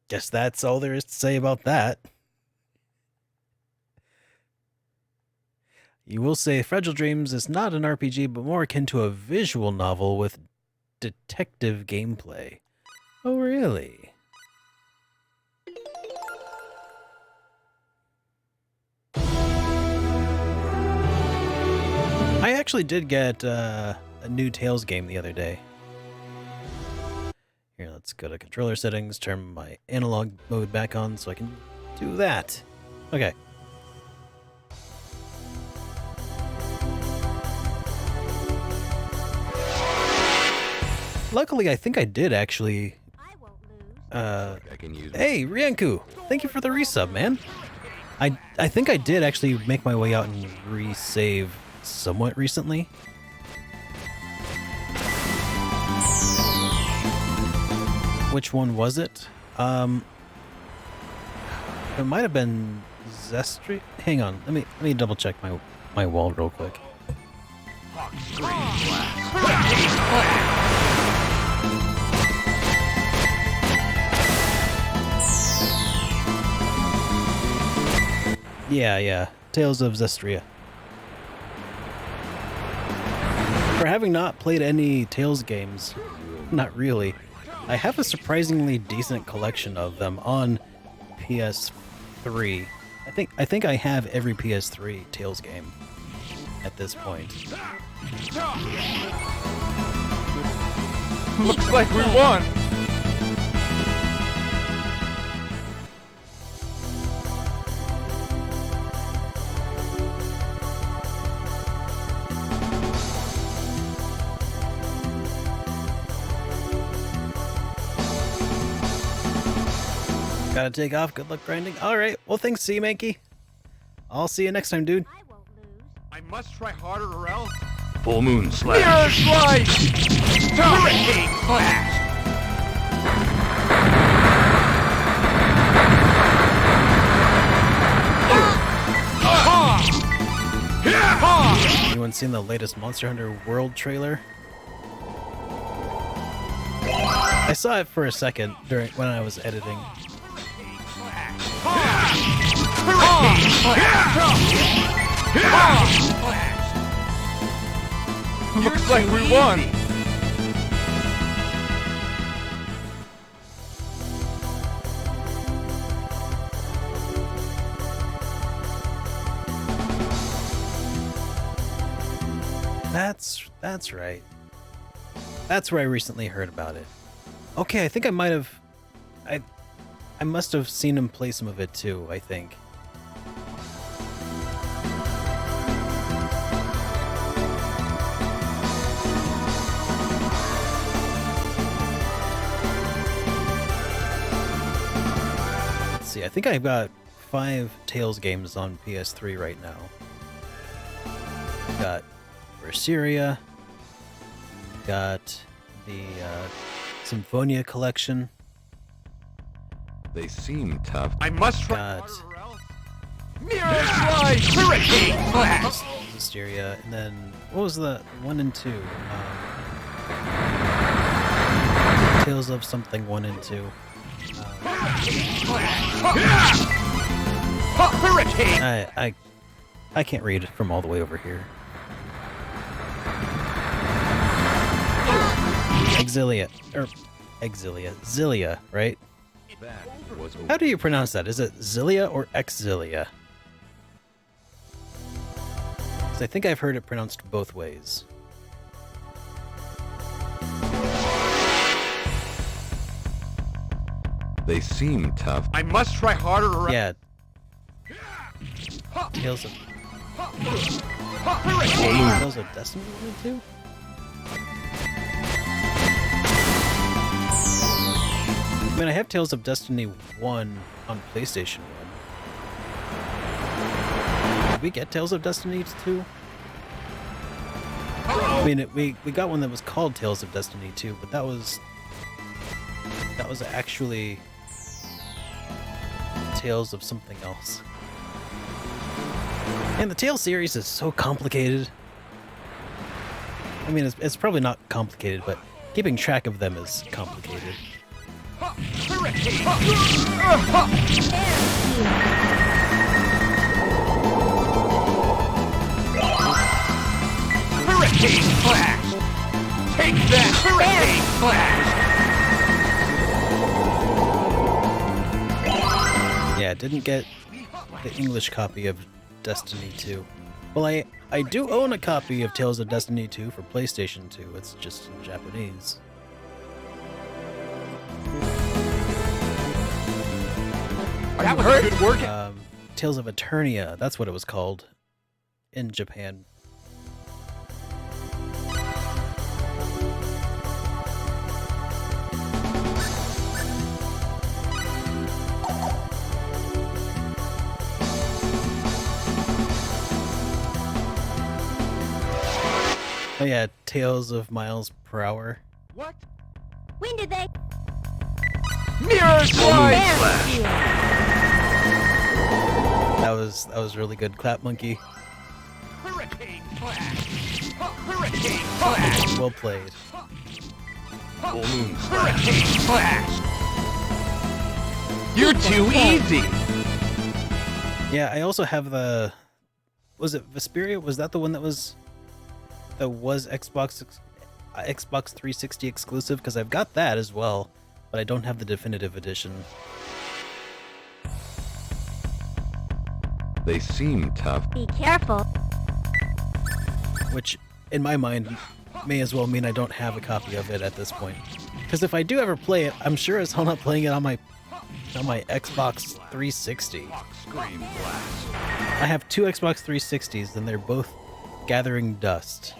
guess that's all there is to say about that. You will say Fragile Dreams is not an RPG, but more akin to a visual novel with detective gameplay. Oh, really? I actually did get a new Tales game the other day. Here, let's go to controller settings, turn my analog mode back on so I can do that. Okay. Luckily, I think I did actually. Hey, Rianku, thank you for the resub, man. I think I did actually make my way out and resave somewhat recently. Which one was it? It might have been Zestri. Hang on, let me double check my wall real quick. Yeah. Tales of Zestria. For having not played any Tales games, not really. I have a surprisingly decent collection of them on PS3. I think I have every PS3 Tales game at this point. Looks like we won. Gotta take off. Good luck grinding. Alright, well thanks, Sea Mankey. I'll see you next time, dude. I won't lose. I must try harder or else. Full moon Mirror slash. slice! Hurricane flash! Anyone seen the latest Monster Hunter World trailer? I saw it for a second when I was editing. Looks like we won. That's right. That's where I recently heard about it. Okay, I think I might have... I must have seen him play some of it too, I think. Let's see, I think I've got 5 Tales games on PS3 right now. Got Berseria, got the Symphonia collection. They seem tough. I must try Got harder or else. Mirror slice! Hurricane flash! Hysteria, and then what was the 1 and 2? Tales of something 1 and 2. Hurricane! I can't read from all the way over here. Zilia, right? That was How do you pronounce that? Is it Zilia or Exilia? 'Cause I think I've heard it pronounced both ways. They seem tough. I must try harder or Yeah. Tales of Hurricane! Tales of Destiny 1 and 2? I mean, I have Tales of Destiny 1 on PlayStation 1. Did we get Tales of Destiny 2? I mean, we got one that was called Tales of Destiny 2, but that was actually Tales of something else. And the Tales series is so complicated. I mean, it's probably not complicated, but keeping track of them is complicated. Hurricane flash! Take that! Hurricane flash! Yeah, didn't get the English copy of Destiny 2. Well, I do own a copy of Tales of Destiny 2 for PlayStation 2. It's just in Japanese. That was good work. Tales of Eternia, that's what it was called in Japan. Oh yeah, Tales of Miles Per Hour. What? When did they? Mirror slice! There you. That was really good. Clap Monkey. Hurricane flash! Hurricane Flash! Well played. Full Moon Hurricane Flash! You're too easy! Yeah, I also have the... Was it Vesperia? Was that the one that was Xbox 360 exclusive? Because I've got that as well, but I don't have the definitive edition. They seem tough. Be careful. Which, in my mind, may as well mean I don't have a copy of it at this point. Because if I do ever play it, I'm sure as hell not playing it on my Xbox 360. Scream Blast. I have two Xbox 360s, and they're both gathering dust.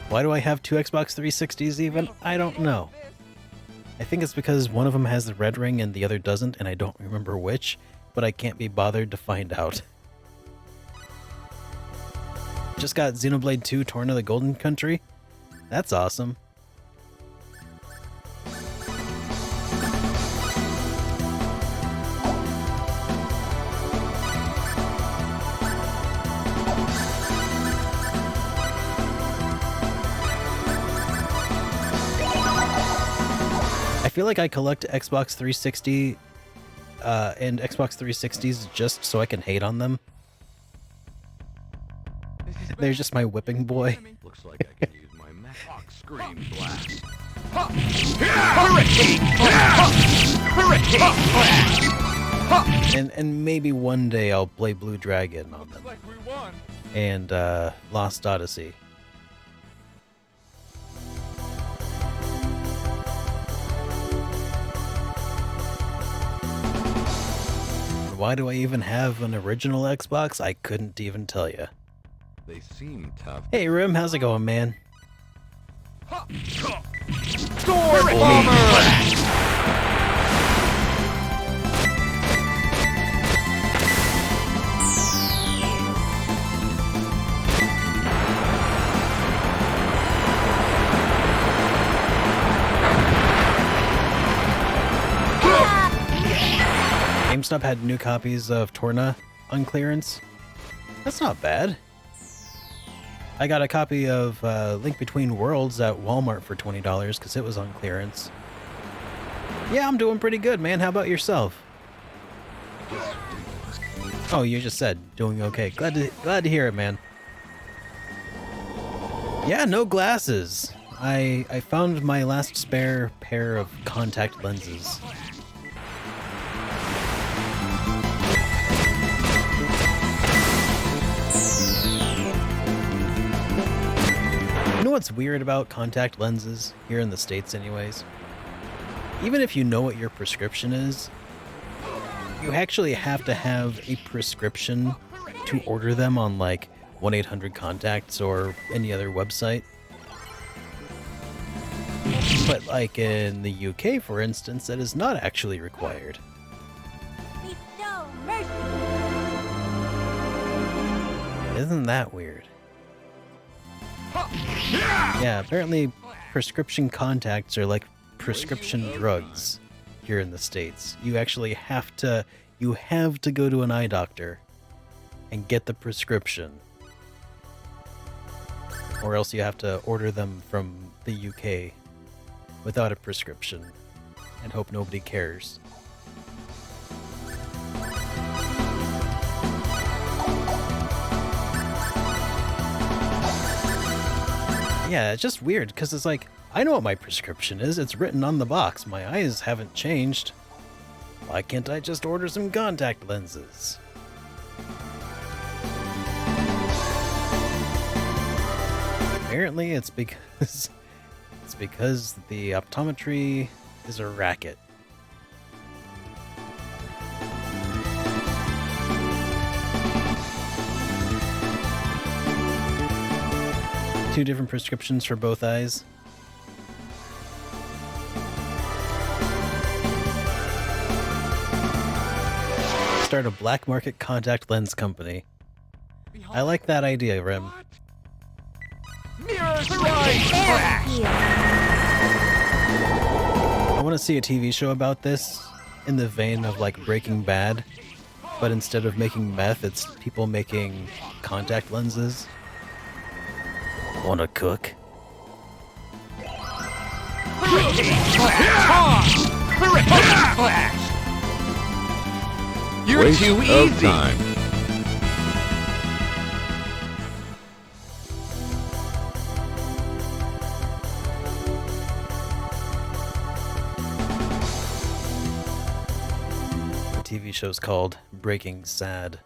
Why do I have two Xbox 360s even? I don't know. I think it's because one of them has the red ring and the other doesn't, and I don't remember which, but I can't be bothered to find out. Just got Xenoblade 2 Torn to the Golden Country. That's awesome. I feel like I collect Xbox 360 and Xbox 360s just so I can hate on them. They're just my whipping boy. Looks like I can use my Mac Scream Blast. Hurricane Flash! Hurricane Flash! And maybe one day I'll play Blue Dragon on them. And Lost Odyssey. Why do I even have an original Xbox? I couldn't even tell you. They seem tough. Hey Rim, how's it going, man? Sword Bomber! GameStop had new copies of Torna on clearance. That's not bad. I got a copy of Link Between Worlds at Walmart for $20 because it was on clearance. Yeah, I'm doing pretty good, man. How about yourself? Oh, you just said doing okay. Glad to hear it, man. Yeah, no glasses. I found my last spare pair of contact lenses. You know what's weird about contact lenses, here in the States anyways? Even if you know what your prescription is, you actually have to have a prescription to order them on like 1-800-CONTACTS or any other website. But like in the UK, for instance, that is not actually required. Bestow mercy. Isn't that weird? Yeah, apparently prescription contacts are like prescription drugs here in the States. You actually have to go to an eye doctor and get the prescription. Or else you have to order them from the UK without a prescription and hope nobody cares. Yeah, it's just weird, because it's like, I know what my prescription is. It's written on the box. My eyes haven't changed. Why can't I just order some contact lenses? Apparently it's because the optometry is a racket. Two different prescriptions for both eyes. Start a black market contact lens company. I like that idea, Rem. Mirror's right! Here. I want to see a TV show about this in the vein of like Breaking Bad, but instead of making meth, it's people making contact lenses. Wanna cook? Hurricane Flash! You're Waste too of easy! time. The TV show's called Breaking Sad.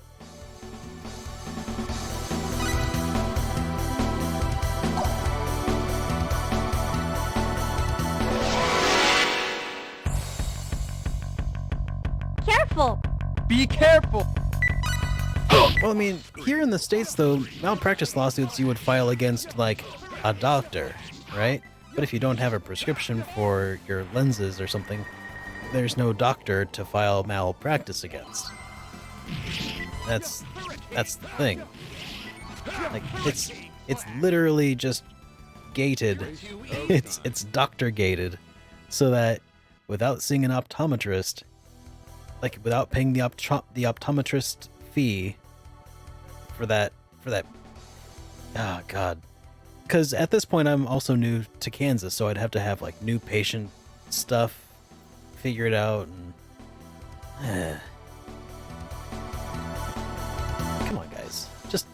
Careful! Be careful! Well, I mean, here in the States, though, malpractice lawsuits you would file against, like, a doctor, right? But if you don't have a prescription for your lenses or something, there's no doctor to file malpractice against. That's the thing. Like, it's literally just gated. It's doctor gated, so that without seeing an optometrist, like without paying the optometrist fee for that, oh god. Because at this point I'm also new to Kansas, so I'd have to have like new patient stuff figured out and come on guys, just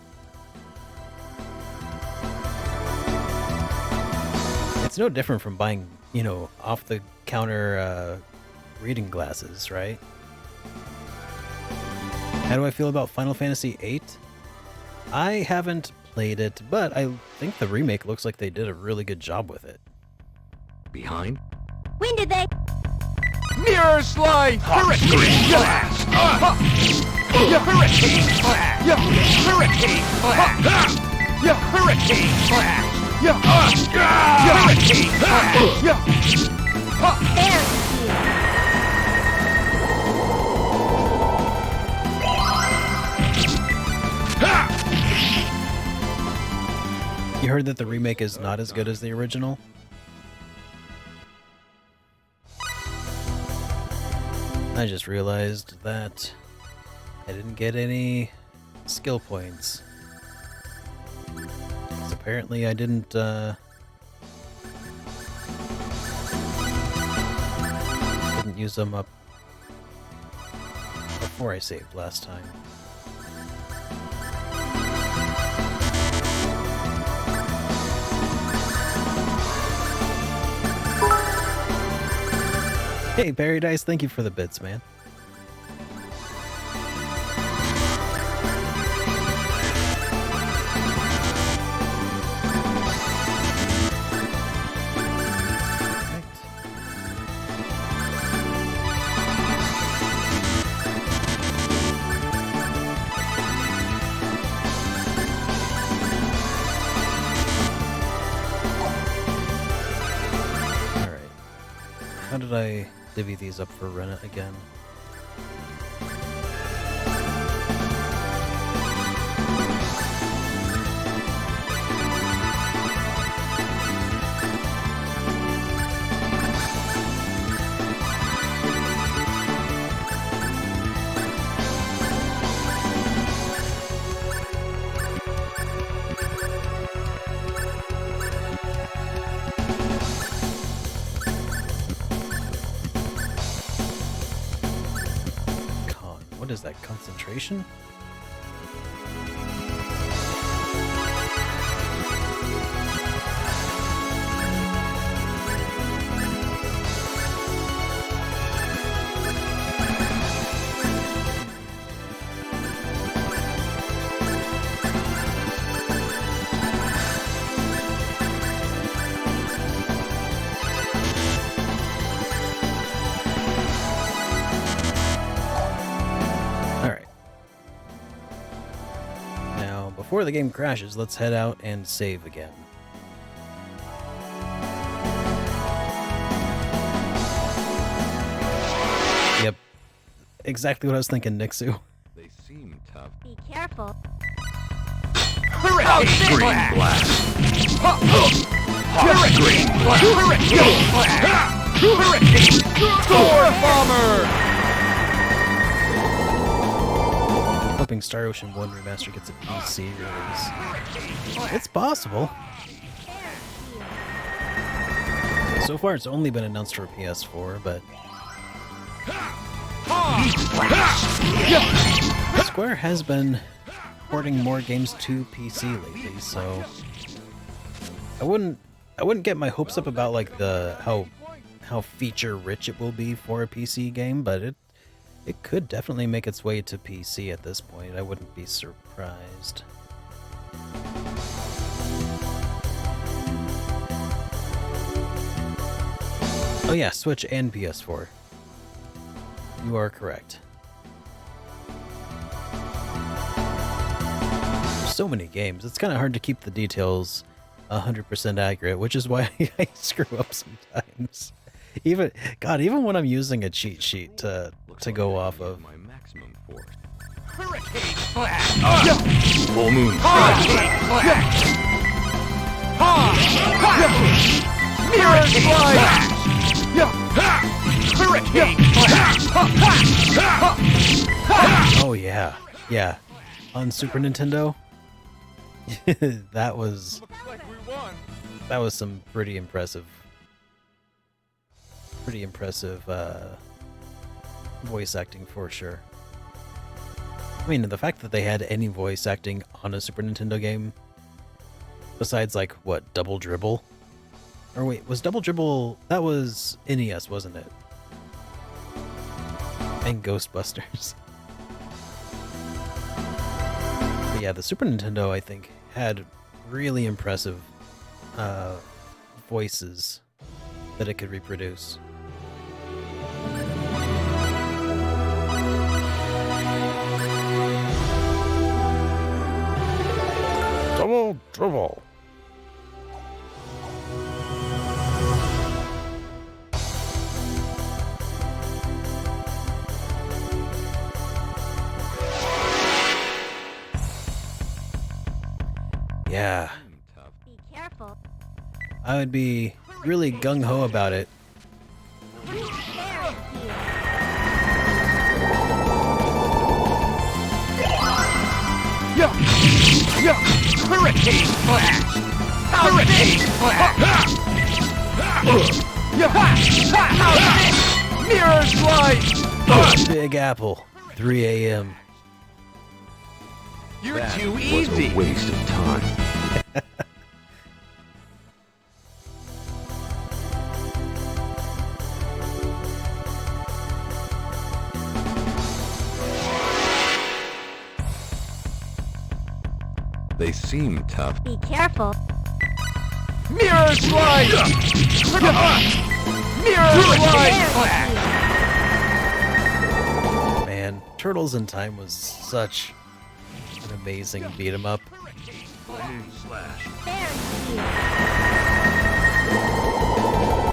it's no different from buying, you know, off the counter reading glasses, right? How do I feel about Final Fantasy VIII? I haven't played it, but I think the remake looks like they did a really good job with it. Behind? When did they? Mirror Slide! Hurricane Flash! Ya Hurricane Flash! Ya Hurricane Flash! Ya Hurricane Flash! Ya Hurricane Flash! Ya There's you. You heard that the remake is not as good as the original? I just realized that I didn't get any skill points. 'Cause apparently I didn't use them up before I saved last time. Hey, Paradise, thank you for the bits, man. Alright. How did I divvy these up for Renna again? What is that, concentration? Before the game crashes, let's head out and save again. Yep. Exactly what I was thinking, Nixu. They seem tough. Be careful. Hurricane Blast! Hurricane Blast! Hurricane Blast! Hurricane Door Bomber! hoping Star Ocean 1 Remaster gets a PC release. It's possible. So far, it's only been announced for PS4, but Square has been porting more games to PC lately, so I wouldn't get my hopes up about like how feature rich it will be for a PC game, but it could definitely make its way to PC at this point. I wouldn't be surprised. Oh yeah, Switch and PS4. You are correct. There's so many games. It's kind of hard to keep the details 100% accurate, which is why I screw up sometimes. Even when I'm using a cheat sheet to go off of. My maximum force. Hurricane flash. Full moon. Mirror flash. Hurricane flash. Oh yeah. On Super Nintendo, that was some pretty impressive voice acting for sure. I mean, the fact that they had any voice acting on a Super Nintendo game, besides like what, Double Dribble? Or wait, was Double Dribble, that was NES, wasn't it? And Ghostbusters. But yeah, the Super Nintendo, I think, had really impressive voices that it could reproduce. Double Dribble. Yeah. Be careful. I would be really gung-ho about it. Hurricane flash. Hurricane flash. Mirror slide. Big Apple, 3 a.m. You're too easy. Was a waste of time. They seem tough. Be careful. Mirror slide! Mirror slide! Man, Turtles in Time was such an amazing beat 'em up.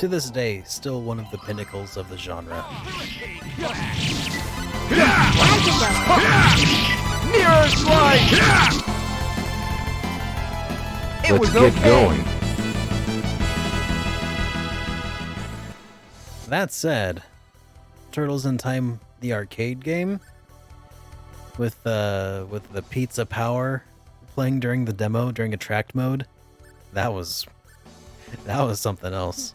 To this day, still one of the pinnacles of the genre. Mirror slide! Let's get going. That said, Turtles in Time, the arcade game, with the pizza power playing during the demo during attract mode, that was something else.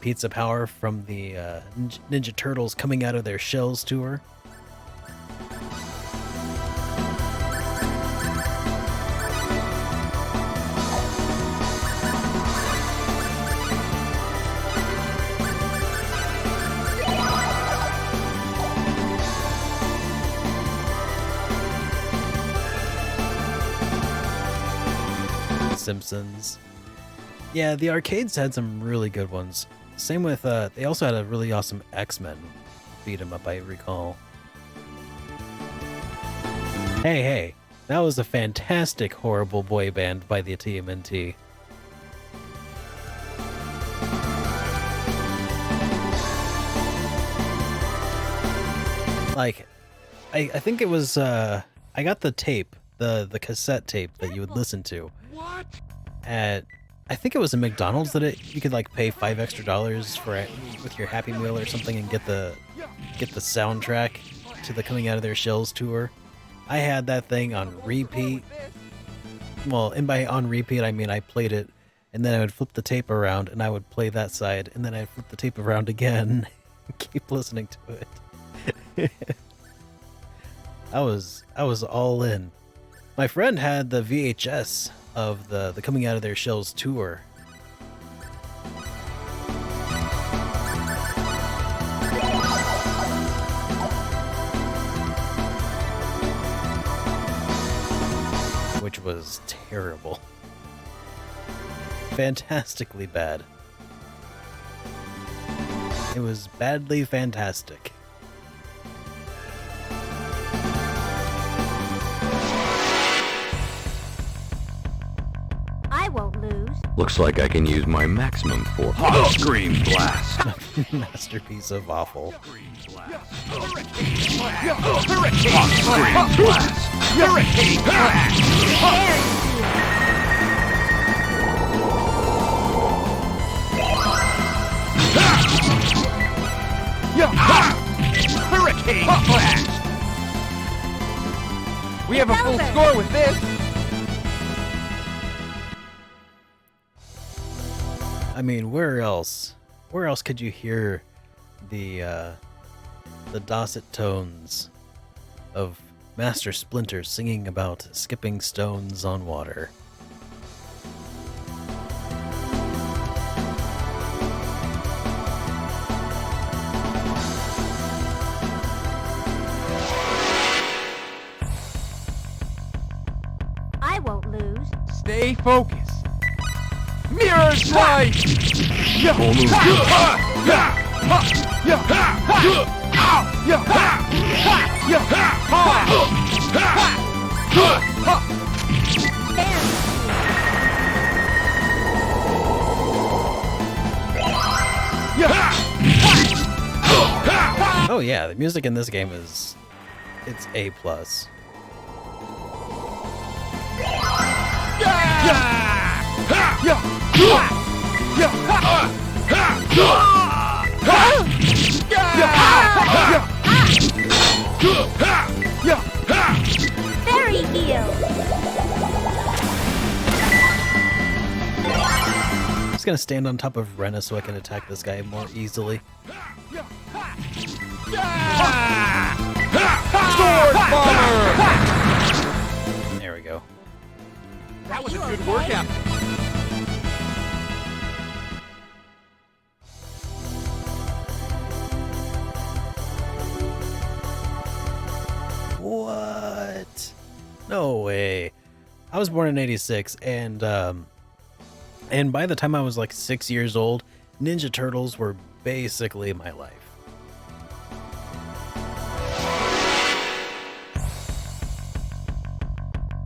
Pizza power from the Ninja Turtles coming out of their shells tour. Simpsons. Yeah, the arcades had some really good ones. Same with, they also had a really awesome X-Men beat 'em up, I recall. Hey, that was a fantastic horrible boy band by the TMNT. Like, I think it was, I got the tape, the cassette tape that you would listen to. What? At, I think it was a McDonald's that you could like pay $5 extra for it with your Happy Meal or something and get the soundtrack to the Coming Out of Their Shells tour. I had that thing on repeat. Well, and by on repeat, I mean I played it, and then I would flip the tape around, and I would play that side, and then I'd flip the tape around again, and keep listening to it. I was all in. My friend had the VHS of the Coming Out of Their Shells tour. Which was terrible. Fantastically bad. It was badly fantastic. I won't lose. Looks like I can use my maximum force. Hot scream blast! Masterpiece of awful. Hurricane blast! Hurricane blast! Hurricane blast! We have a full score with this. I mean, where else? Where else could you hear the dulcet tones of Master Splinter singing about skipping stones on water? I won't lose. Stay focused. Mirror slide! Oh yeah, the music in this game it's A+. Fairy eel. I'm just gonna stand on top of Rena so I can attack this guy more easily. Sword bomber! There we go. That was a good workout. What? No way. I was born in '86, and by the time I was like 6 years old, Ninja Turtles were basically my life.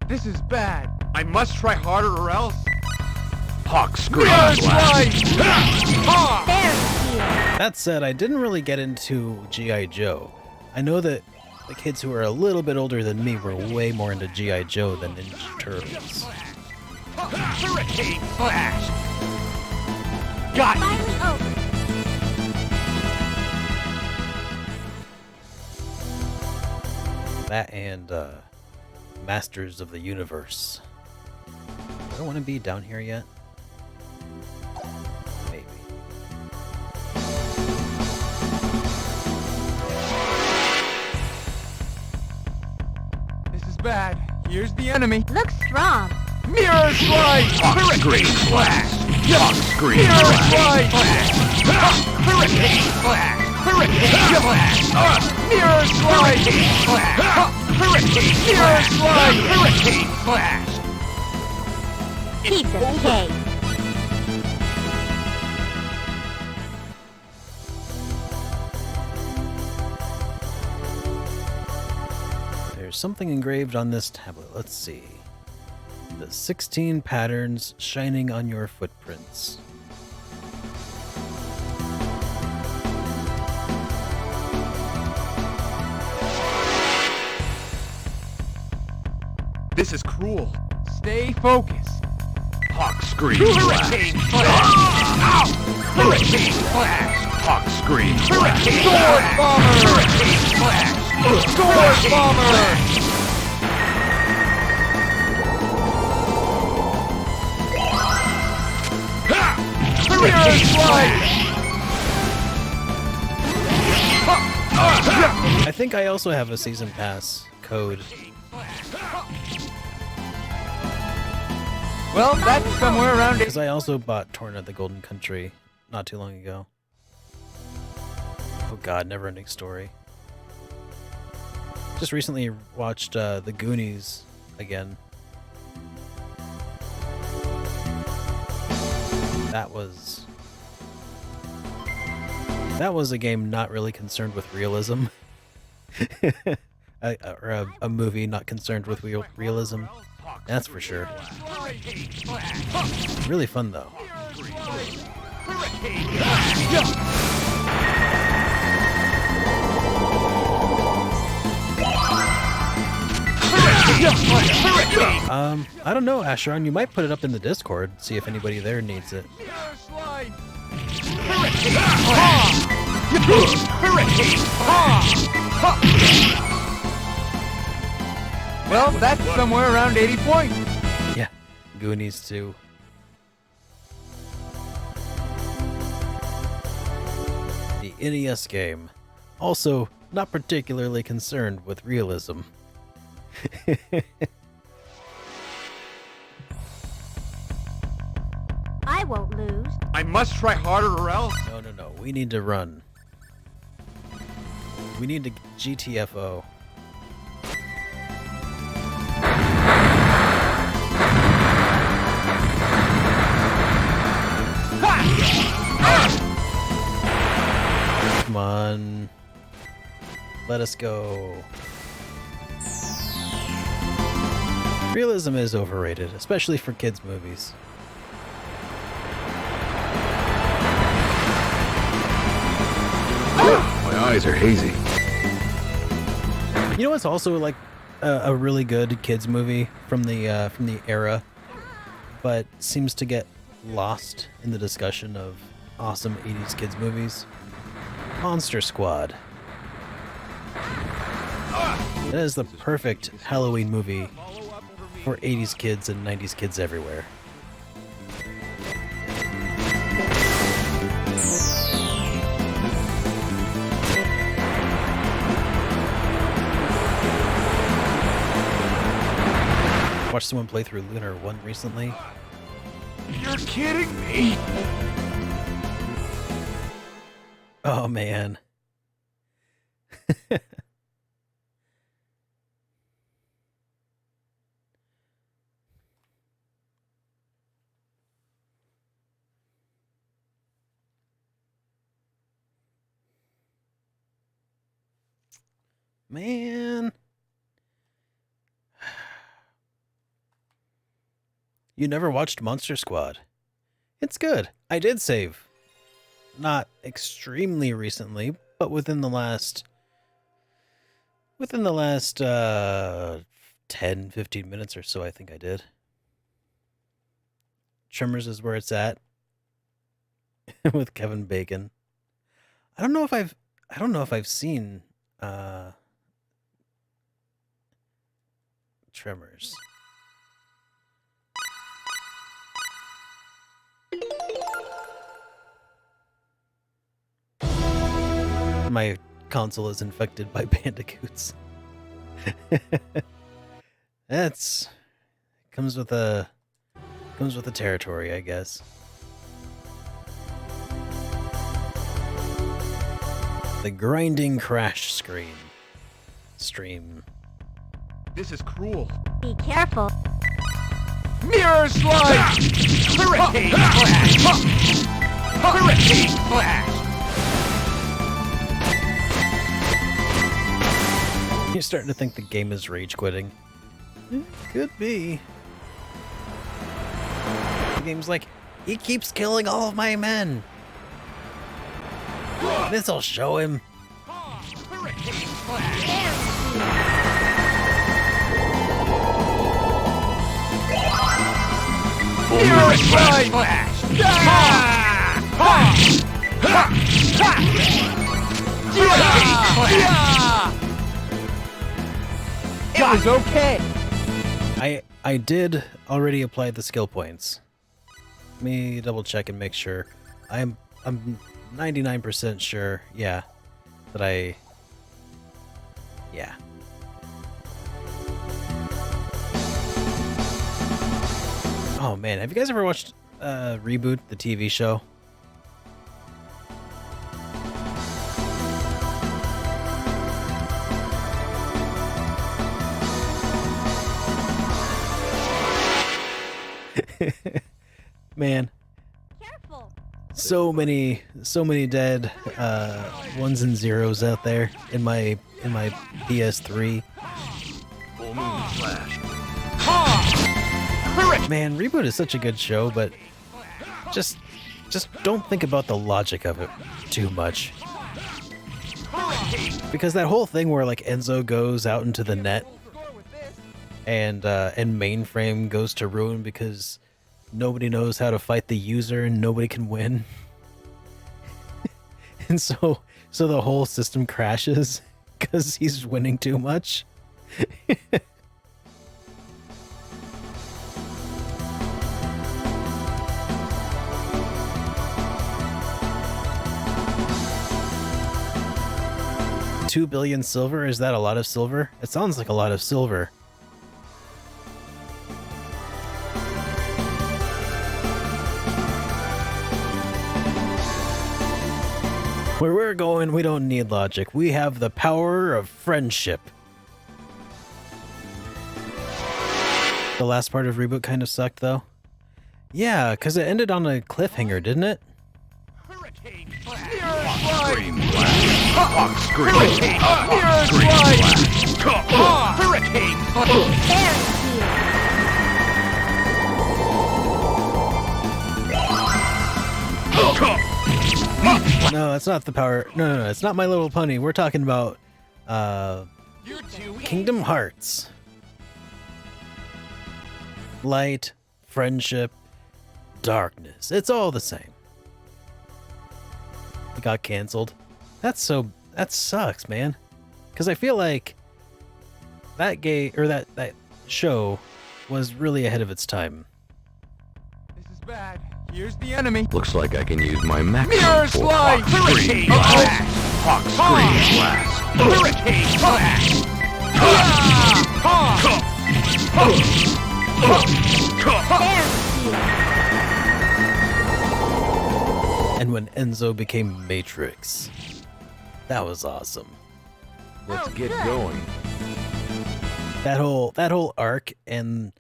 This is bad. I must try harder or else. Hawk scream Mirror blast! slide! Fairy eel. That said, I didn't really get into G.I. Joe. I know that the kids who are a little bit older than me were way more into G.I. Joe than Ninja Turtles. Hurricane blast! Got it! Finally over. That and Masters of the Universe. Do I want to be down here yet? Maybe. This is bad. Here's the enemy. Looks strong. Mirror slide! Hawk scream blast! Hawk scream Mirror blast! slide! Hurricane blast! Hurricane blast! Mirror slide! Hurricane blast! Hurricane Mirror blast! slide! Hurricane blast! Piece of cake. There's something engraved on this tablet. Let's see. The 16 patterns shining on your footprints. This is cruel. Stay focused. Hawk scream blast! Hurricane blast! Ow! Hurricane blast! Hawk scream blast! Sword bomber! Hurricane blast! Sword bomber! I think I also have a season pass code. Well, that's somewhere around Because I also bought Torn of the Golden Country not too long ago. Oh god, never-ending story. Just recently watched The Goonies again. That was a game not really concerned with realism. or a movie not concerned with realism. That's for sure. Really fun though. I don't know, Asheron. You might put it up in the Discord, see if anybody there needs it. Well, that's somewhere around 80 points. Yeah, Goonies too. The NES game. Also, not particularly concerned with realism. I won't lose. I must try harder or else. No. We need to run. We need to GTFO. Come on. Let us go. Realism is overrated, especially for kids' movies. My eyes are hazy. You know what's also like a really good kids movie from the era, but seems to get lost in the discussion of awesome 80s kids movies? Monster Squad. That is the perfect Halloween movie for 80s kids and 90s kids everywhere. Watched someone play through Lunar 1 recently. You're kidding me. Oh man. Man. You never watched Monster Squad? It's good. I did save. Not extremely recently, but within the last 10, 15 minutes or so, I think I did. Tremors is where it's at. With Kevin Bacon. I don't know if I've seen Tremors. My console is infected by bandicoots. That's comes with the territory, I guess. The grinding crash stream. This is cruel. Be careful. Mirror slide! Hurricane flash! Hurricane flash! You're starting to think the game is rage quitting. Could be. The game's like, he keeps killing all of my men. This'll show him. Hurricane flash! Mirror slide! Flash! It was okay. I did already apply the skill points. Let me double check and make sure. I'm 99% sure, yeah, that yeah. Oh man, have you guys ever watched Reboot, the TV show? Man, Careful. so many dead ones and zeros out there in my PS3. Full moon flash. Man, Reboot is such a good show, but just don't think about the logic of it too much. Because that whole thing where like Enzo goes out into the net and Mainframe goes to ruin because nobody knows how to fight the user and nobody can win. And so the whole system crashes because he's winning too much. $2 billion silver? Is that a lot of silver? It sounds like a lot of silver. Where we're going, we don't need logic. We have the power of friendship. The last part of Reboot kind of sucked, though. Yeah, because it ended on a cliffhanger, didn't it? Hurricane blast. Scream blast. Hawk scream. Hurricane blast. Hurricane No, it's not the power. No, it's not My Little Pony. We're talking about Kingdom Hearts. Light, friendship, darkness. It's all the same. It got canceled. That sucks, man. Because I feel like that that show was really ahead of its time. This is bad. Here's the enemy. Looks like I can use my maximum Mirror force. slide! Hurricane blast. Hawk scream blast. Hurricane blast. And when Enzo became Matrix. That was awesome. Let's get going. That whole arc and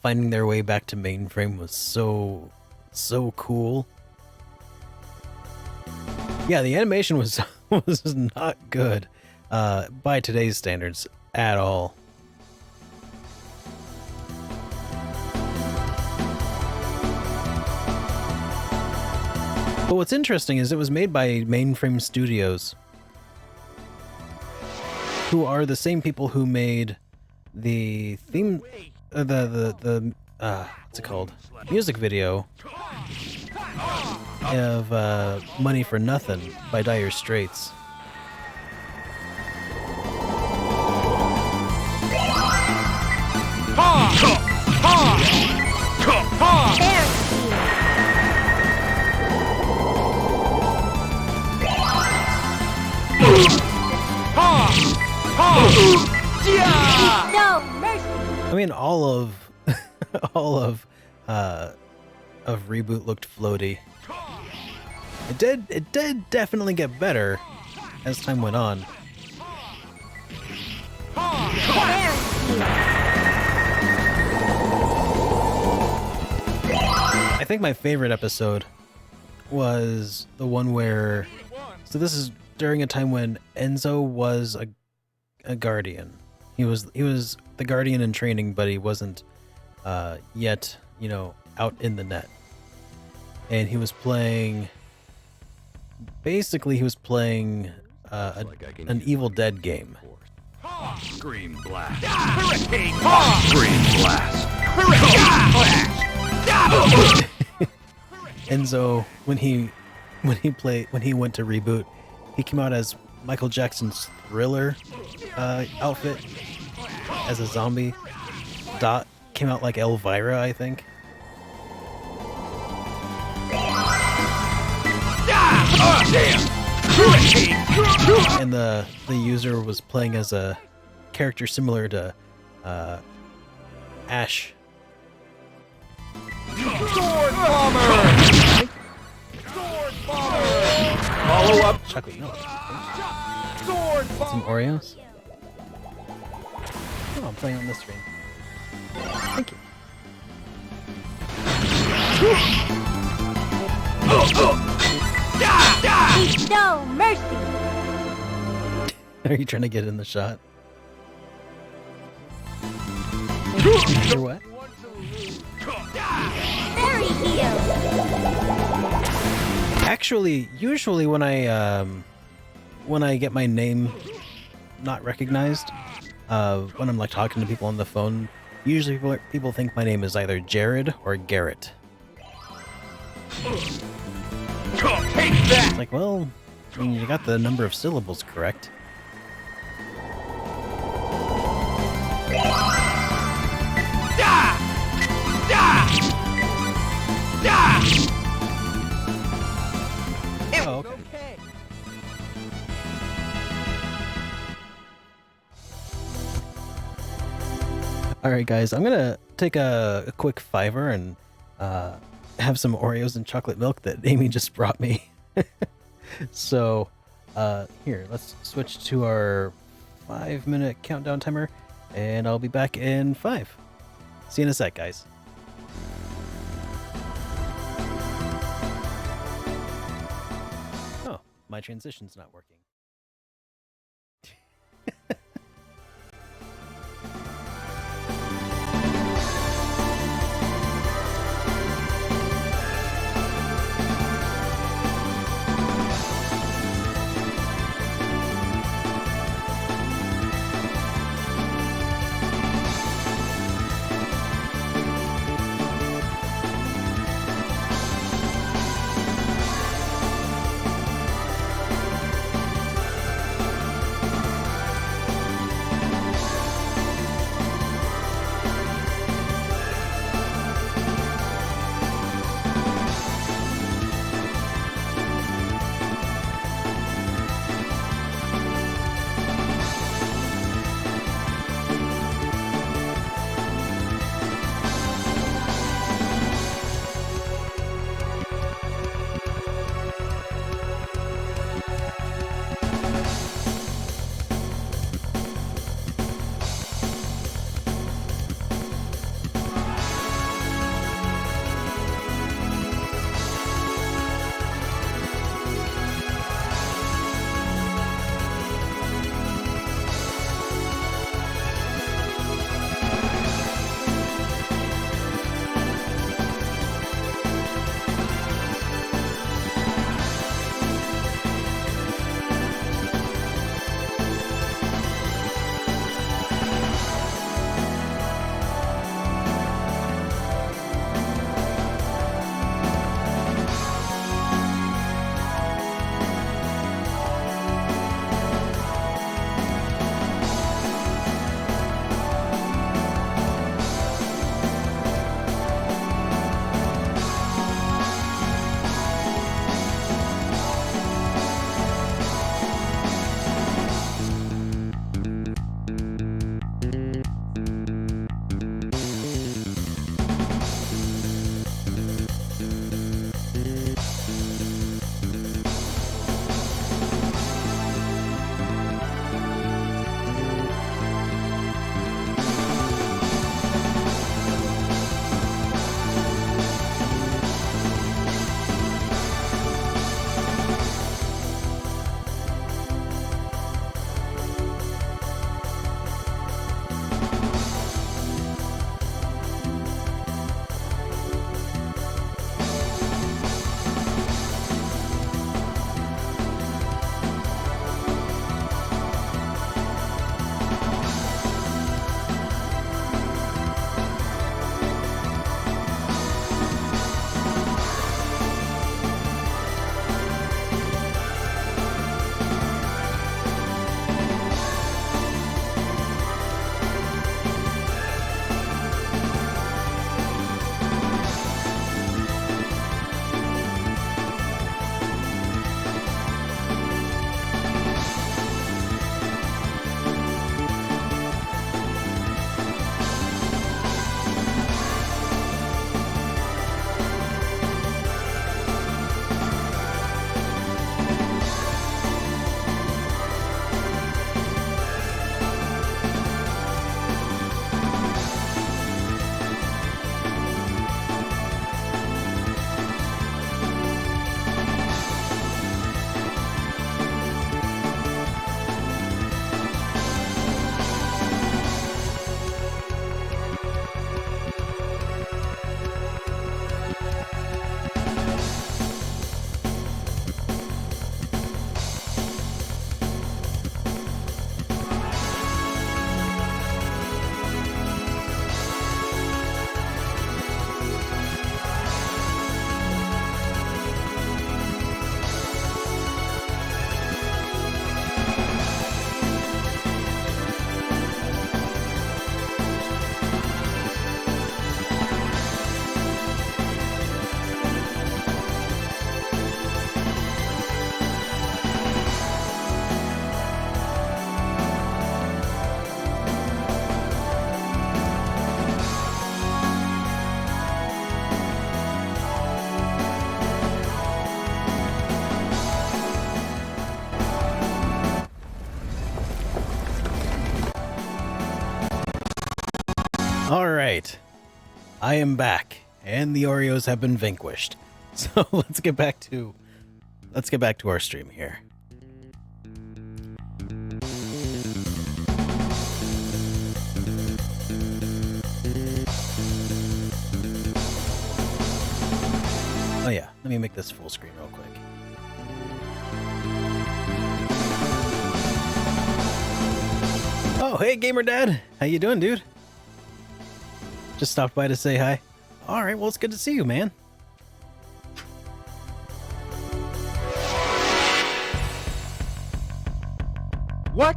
finding their way back to Mainframe was so cool. Yeah, the animation was not good by today's standards at all. But what's interesting is it was made by Mainframe Studios, who are the same people who made the theme, what's it called? Music video of Money for Nothing by Dire Straits. No mercy. I mean, all of Reboot looked floaty. It did definitely get better as time went on. I think my favorite episode was the one where, so this is during a time when Enzo was a guardian. He was the guardian in training, but he wasn't yet, out in the net. And he was playing, basically he was playing an Evil Dead game. Scream blast. Hurricane scream blast. Hurricane blast. Enzo, when he went to Reboot, he came out as Michael Jackson's Thriller outfit as a zombie. Dot came out like Elvira, I think. and the user was playing as a character similar to Ash. Sword bomber! Sword bomber! Follow up. Chocolate milk. Sword Some bomber! Oreos. Oh, I'm playing on this screen. Thank you. No mercy. Are you trying to get in the shot? Or what? Fairy heal. Actually, usually when I get my name not recognized, when I'm like talking to people on the phone, usually people think my name is either Jared or Garrett. Take that! It's like, well, I mean, you got the number of syllables correct. Oh, okay. Alright guys, I'm gonna take a quick $5 and have some Oreos and chocolate milk that Amy just brought me. So, here, let's switch to our 5-minute countdown timer, and I'll be back in 5. See you in a sec, guys. Oh, my transition's not working. All right. I am back, and the Oreos have been vanquished. So let's get back to our stream here. Oh yeah, let me make this full screen real quick. Oh, hey Gamer Dad. How you doing, dude? Just stopped by to say hi. All right, well, it's good to see you, man. What?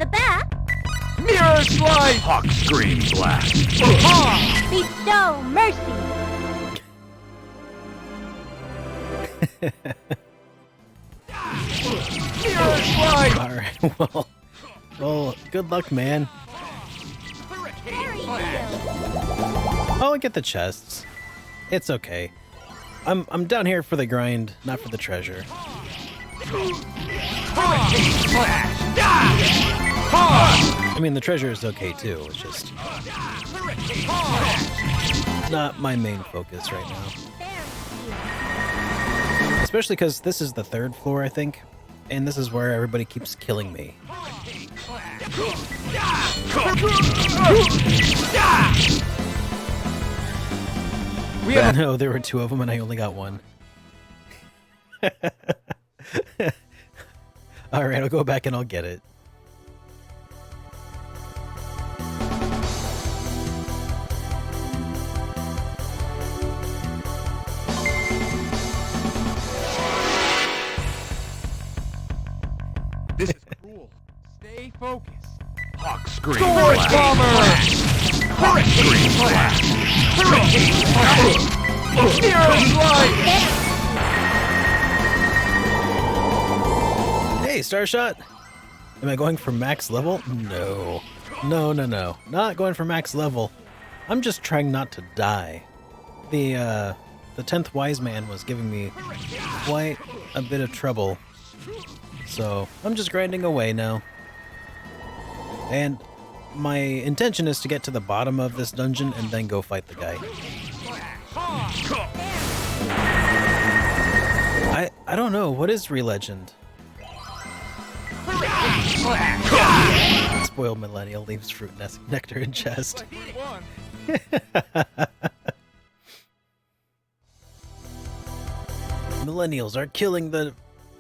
The bat? Mirror slide! Hawk scream blast. Bestow mercy. Mirror slide! All right, well, good luck, man. Fairy Heel. I'll get the chests. It's okay. I'm down here for the grind, not for the treasure. I mean, the treasure is okay too. It's just not my main focus right now. Especially because this is the 3rd floor, I think, and this is where everybody keeps killing me. No, there were 2 of them and I only got 1. Alright, I'll go back and I'll get it. This is Cool. Stay focused. Hawk scream Sword blast. bomber! Hurricane blast. Hurricane blast. Mirror slide! Hey, Starshot! Am I going for max level? No. No. Not going for max level. I'm just trying not to die. The 10th Wise Man was giving me quite a bit of trouble. So, I'm just grinding away now. And my intention is to get to the bottom of this dungeon and then go fight the guy. I don't know. What is Relegend? Spoiled millennial leaves fruit nectar in chest. Millennials are killing the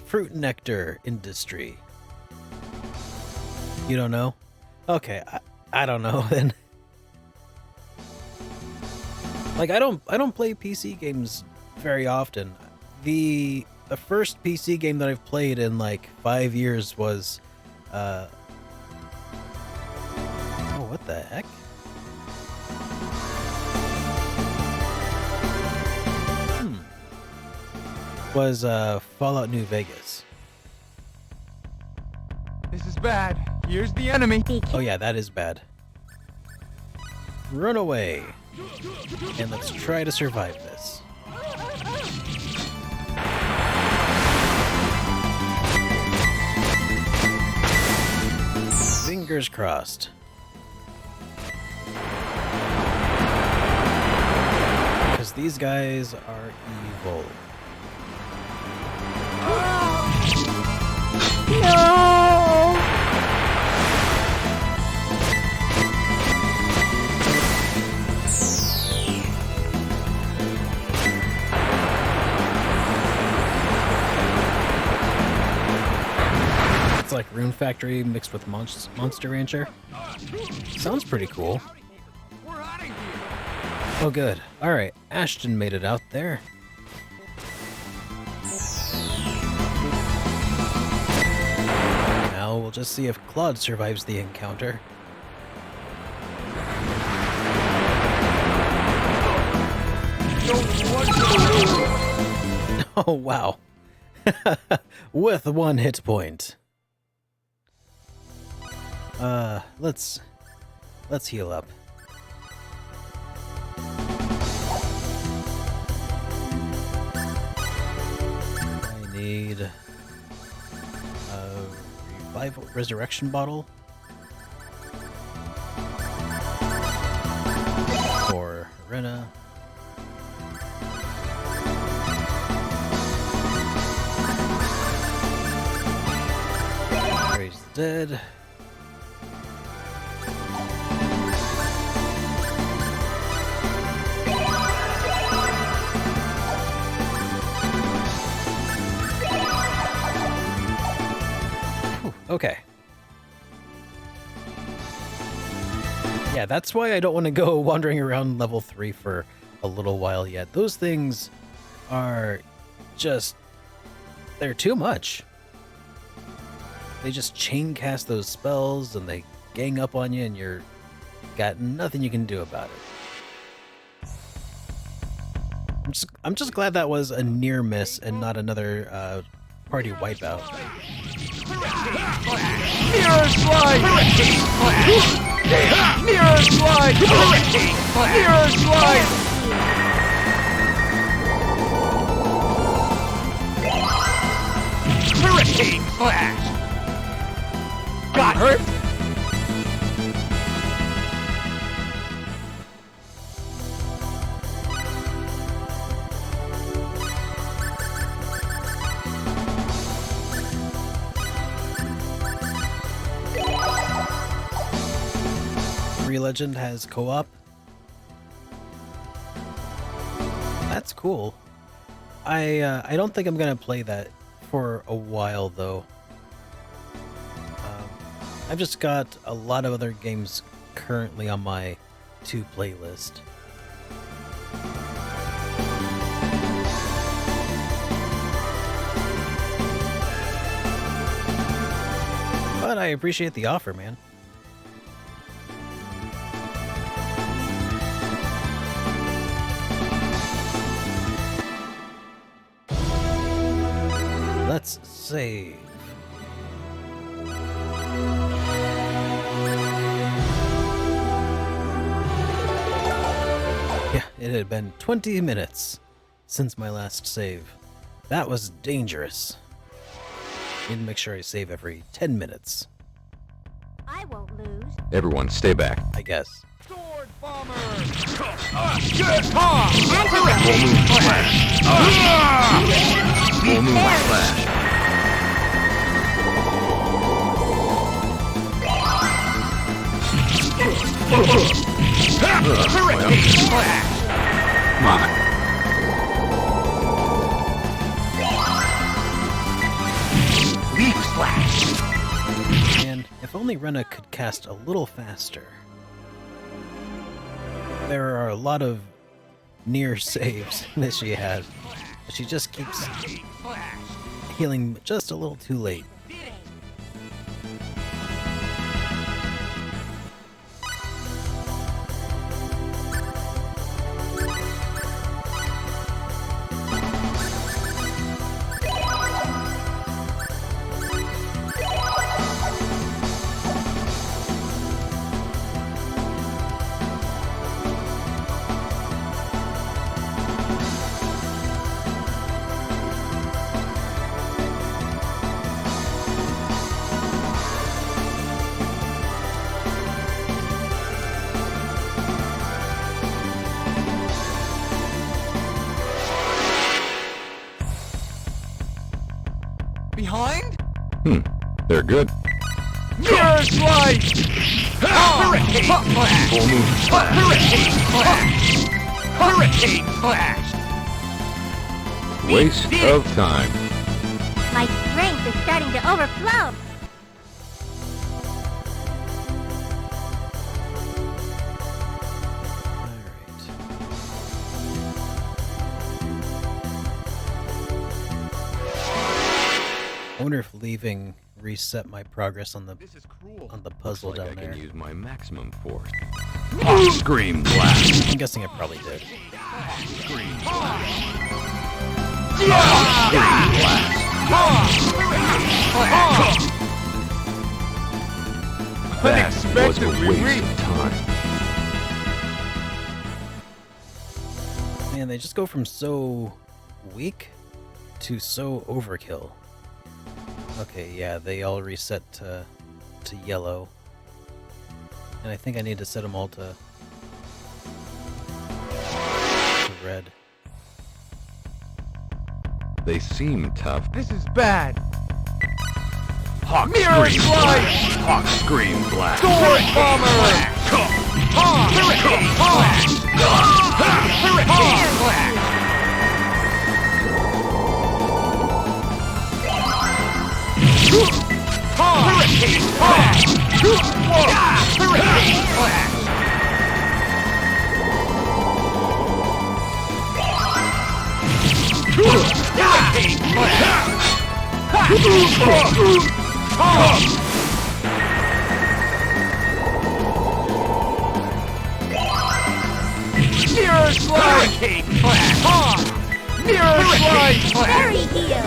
fruit nectar industry. You don't know? Okay, I don't know then. Like I don't play PC games very often. The first PC game that I've played in like 5 years was oh, what the heck? Was Fallout New Vegas. This is bad. Here's the enemy. Oh yeah, that is bad. Run away. And let's try to survive this. Fingers crossed. Because these guys are evil. No! It's like Rune Factory mixed with Monster Rancher. Sounds pretty cool. Oh good. Alright, Ashton made it out there. Now we'll just see if Claude survives the encounter. Oh wow. With 1 hit point. Let's heal up. I need a revival resurrection bottle. Rena. He's dead. Whew, okay. Yeah, that's why I don't want to go wandering around level 3 for a little while yet. Those things are just... they're too much. They just chain cast those spells and they gang up on you and you're got nothing you can do about it. I'm just glad that was a near miss and not another party wipeout. Mirror slide! Mirror slide! Mirror slide! Hurricane flash! Got hurt? Legend has co-op. That's cool. I don't think I'm gonna play that for a while though. I've just got a lot of other games currently on my to playlist. But I appreciate the offer, man. Let's save. Yeah, it had been 20 minutes since my last save. That was dangerous. Need to make sure I save every 10 minutes. I won't lose. Everyone, stay back. I guess. Sword bomber! Full moon flash. Hurricane flash! Leaf slash! And if only Rena could cast a little faster. There are a lot of near saves that she has. She just keeps healing just a little too late. Behind? They're good. Mirror slide! Hurricane flash! Full moon flash. Hurricane flash! Hurricane flash! Waste of time. My strength is starting to overflow. I wonder if leaving reset my progress on the This is cruel. puzzle Looks like down I there. can use my maximum force. Scream blast. I'm guessing it probably did. Scream blast. That was a waste of time. Man, they just go from so weak to so overkill. Okay, yeah, they all reset to yellow. And I think I need to set them all to red. They seem tough. This is bad. Hawk Mirror scream Slide! black. Hawk scream black. Sword Bomber! Hurricane Blast! Hurricane Blast! Hurricane Blast! Hurricane Blast! Hurricane Blast! Mirror Slide! Hurricane Blast! Mirror Slide! Fairy heal.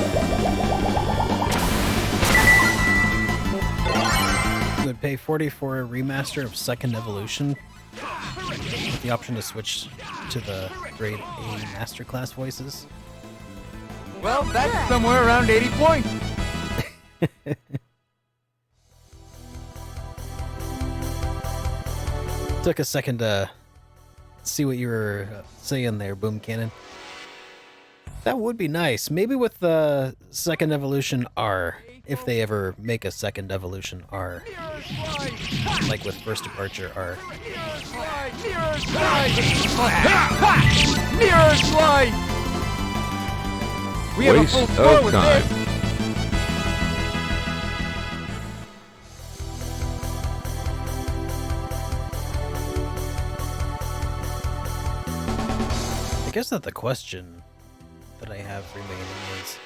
You would pay 40 for a remaster of Second Evolution, with the option to switch to the Grade A Masterclass voices. Well, that's somewhere around 80 points. Took a second to see what you were saying there, Boom Cannon. That would be nice. Maybe with the Second Evolution R, if they ever make a Second Evolution R. Mirror Slide! Like with First Departure R. Mirror Slide! Mirror Slide! Mirror Slide! We have a full Waste score of with time. this. I guess that the question that I have remaining is,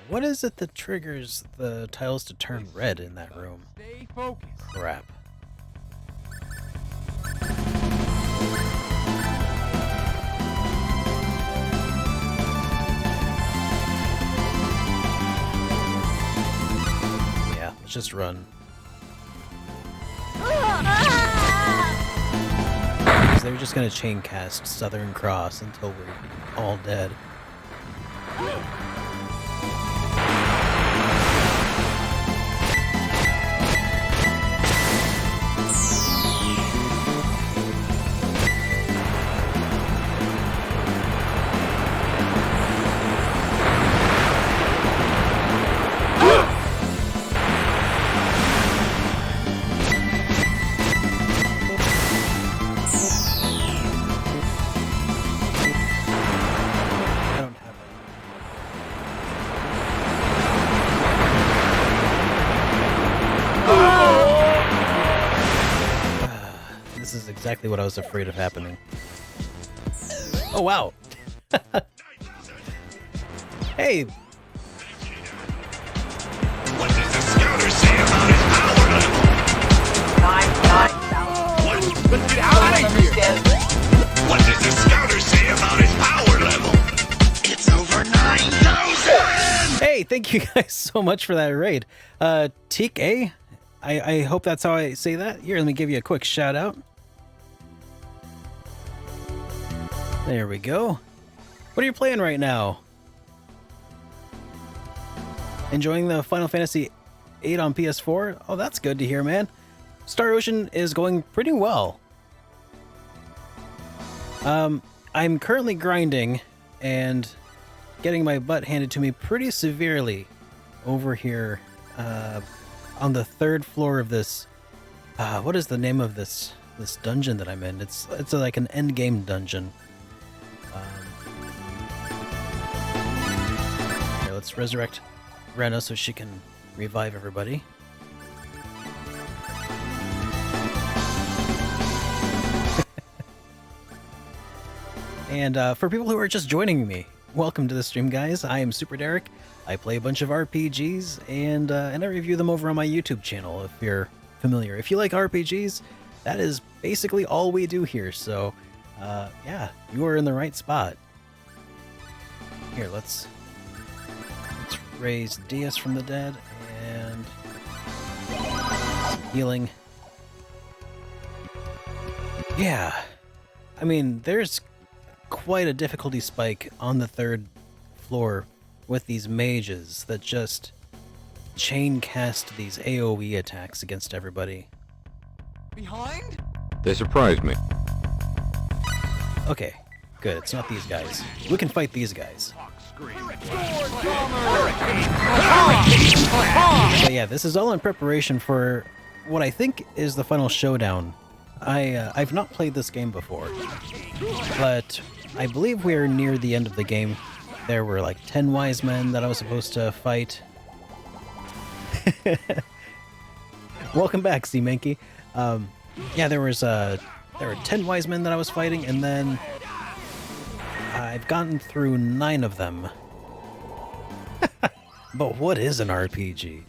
what is it that triggers the tiles to turn red in that room? Stay focused. Crap. Yeah, let's just run. Because they're just gonna chain cast Southern Cross until we're all dead. I don't have it. This is exactly what I was afraid of happening. Oh wow. Hey, What does the scouter say about his power level? Let's get out of here! What does the scouter say about his power level? It's over 9,000! hey, thank you guys so much for that raid. Teak A? I hope that's how I say that. Here, let me give you a quick shout out. There we go. What are you playing right now? Enjoying the Final Fantasy VIII on PS4? Oh, that's good to hear, man. Star Ocean is going pretty well. I'm currently grinding and getting my butt handed to me pretty severely over here on the third floor of this. What is the name of this dungeon that I'm in? It's like an end game dungeon. Here, let's resurrect Rena so she can revive everybody. And for people who are just joining me, welcome to the stream, guys. I am SuperDerek. I play a bunch of RPGs, and I review them over on my YouTube channel, if you're familiar. If you like RPGs, that is basically all we do here, so yeah, you are in the right spot. Here, let's raise Diaz from the dead, and some healing. Yeah, I mean, there's quite a difficulty spike on the third floor with these mages that just chain cast these AoE attacks against everybody. Behind? They surprised me. Okay, Good, it's not these guys. We can fight these guys. But yeah, this is all in preparation for what I think is the final showdown. I've not played this game before, but I believe we're near the end of the game. There were like 10 wise men that I was supposed to fight. Welcome back, Seamanky. Yeah, there were 10 wise men that I was fighting, and then I've gotten through 9 of them. But what is an RPG?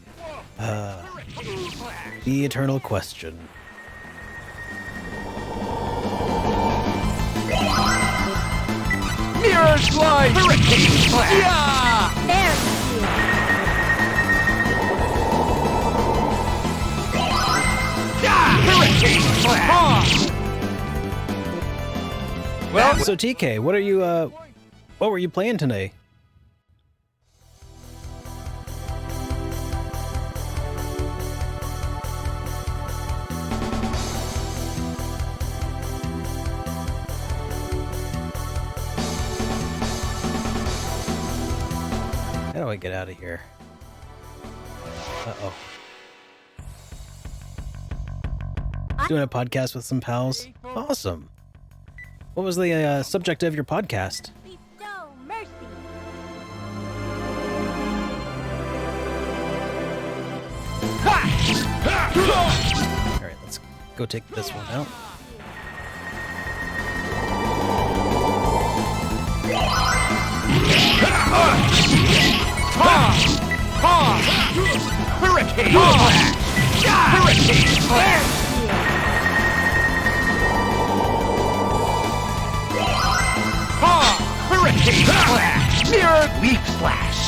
The eternal question. Mirror slide! Hurricane slash! Yeah! There Hurricane slash! Well, So TK, what were you playing today? How do I get out of here? Uh-oh. Doing a podcast with some pals. Awesome. What was the subject of your podcast? bestow mercy. Alright, let's go take this one out. Hurricane slash! Hurricane slash! Hurricane slash! Mirror leaf slash!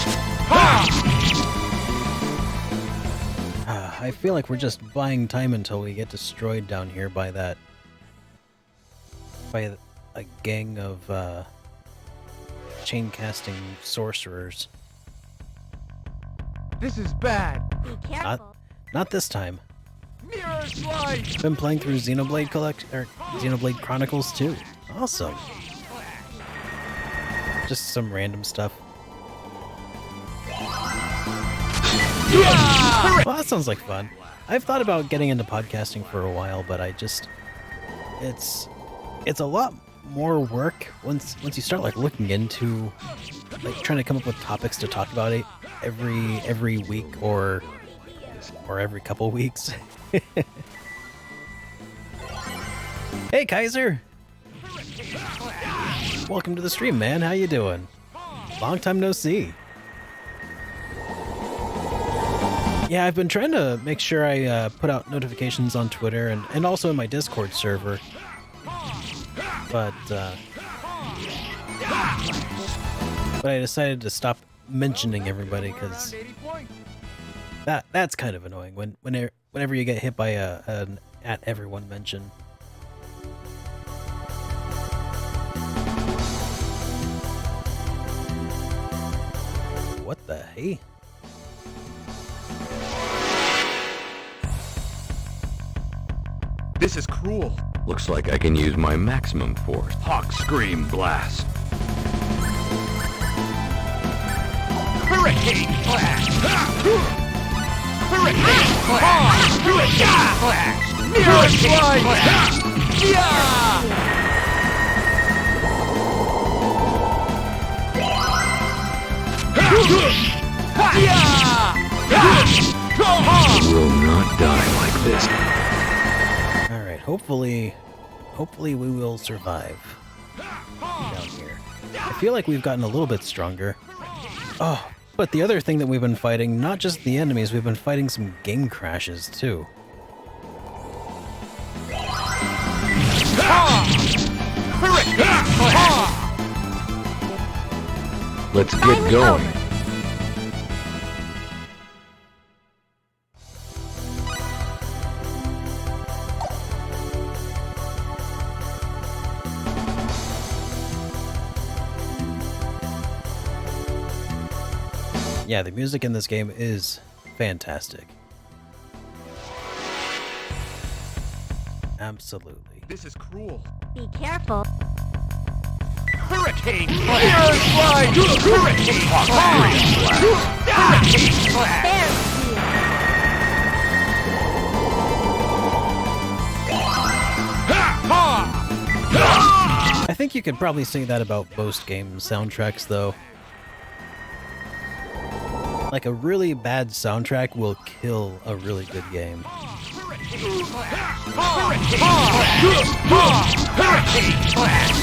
I feel like we're just buying time until we get destroyed down here by a gang of chain casting sorcerers. This is bad. Be careful. Not this time. Mirror slide! Been playing through Xenoblade Chronicles too. Awesome. Just some random stuff. Yeah! Well, that sounds like fun. I've thought about getting into podcasting for a while, but it's a lot more work once you start like looking into like trying to come up with topics to talk about it every week or every couple weeks. Hey Kaiser! Welcome to the stream, man. How you doing? Long time no see. Yeah, I've been trying to make sure I put out notifications on Twitter and also in my Discord server. But I decided to stop mentioning everybody because that's kind of annoying whenever you get hit by an at everyone mention. What the hey? This is cruel. Looks like I can use my maximum force. Hawk Scream Blast. Hurricane slash! Hurricane slash! Hurricane slash! Mirror slide! Yeah! You will not die like this. Alright, hopefully we will survive down here. I feel like we've gotten a little bit stronger. Oh, but the other thing that we've been fighting, not just the enemies, we've been fighting some game crashes too. Let's get going. Yeah, the music in this game is fantastic. Absolutely. This is cruel. Be careful. Hurricane Mirror Slide! Hurricane Splash! There I think you could probably say that about most game soundtracks, though. Like, a really bad soundtrack will kill a really good game. Hurricane Splash! There Hurricane Splash!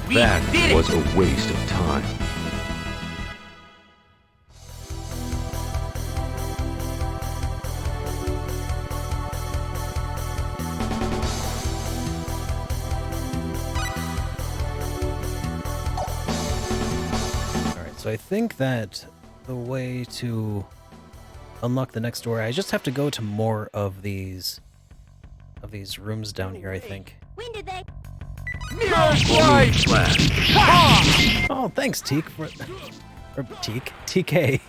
That was a waste of time. Alright, so I think that the way to unlock the next door, I just have to go to more of these rooms down here, I think. When did they? Mirror Slide! Oh, thanks, Teak, or Teak, TK.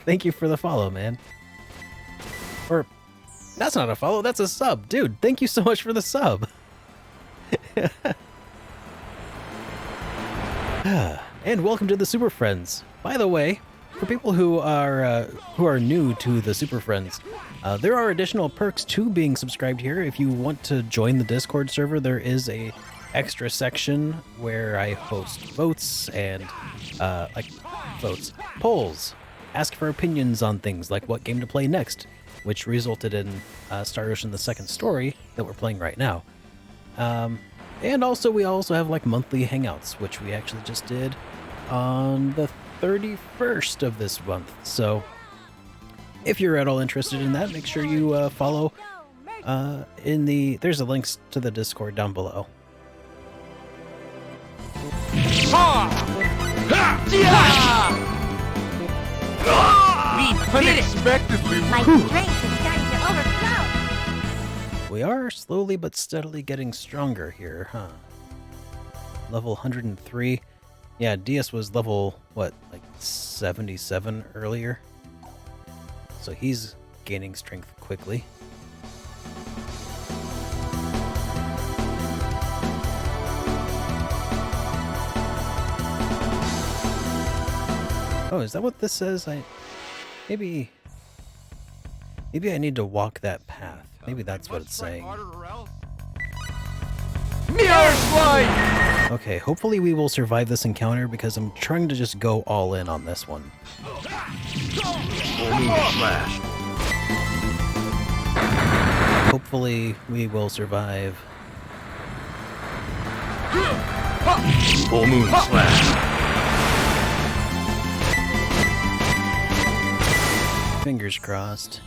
Thank you for the follow, man. Or, that's not a follow, that's a sub. Dude, thank you so much for the sub. And welcome to the Super Friends. By the way, for people who are new to the Super Friends, there are additional perks to being subscribed here. If you want to join the Discord server, there is a extra section where I host votes and polls, ask for opinions on things like what game to play next, which resulted in Star Ocean: The Second Story that we're playing right now. And also we also have like monthly hangouts, which we actually just did on the 31st of this month. So if you're at all interested in that, make sure you follow there's the links to the Discord down below. Unexpectedly. My strength is starting to overflow. We are slowly but steadily getting stronger here, huh? Level 103. Yeah, DS was level, what, like 77 earlier? So he's gaining strength quickly. Oh, is that what this says? Maybe I need to walk that path. Maybe that's what it's saying. Mirror Slide! Okay, hopefully we will survive this encounter because I'm trying to just go all in on this one. Splash. Hopefully we will survive. Full Moon Splash. Fingers crossed.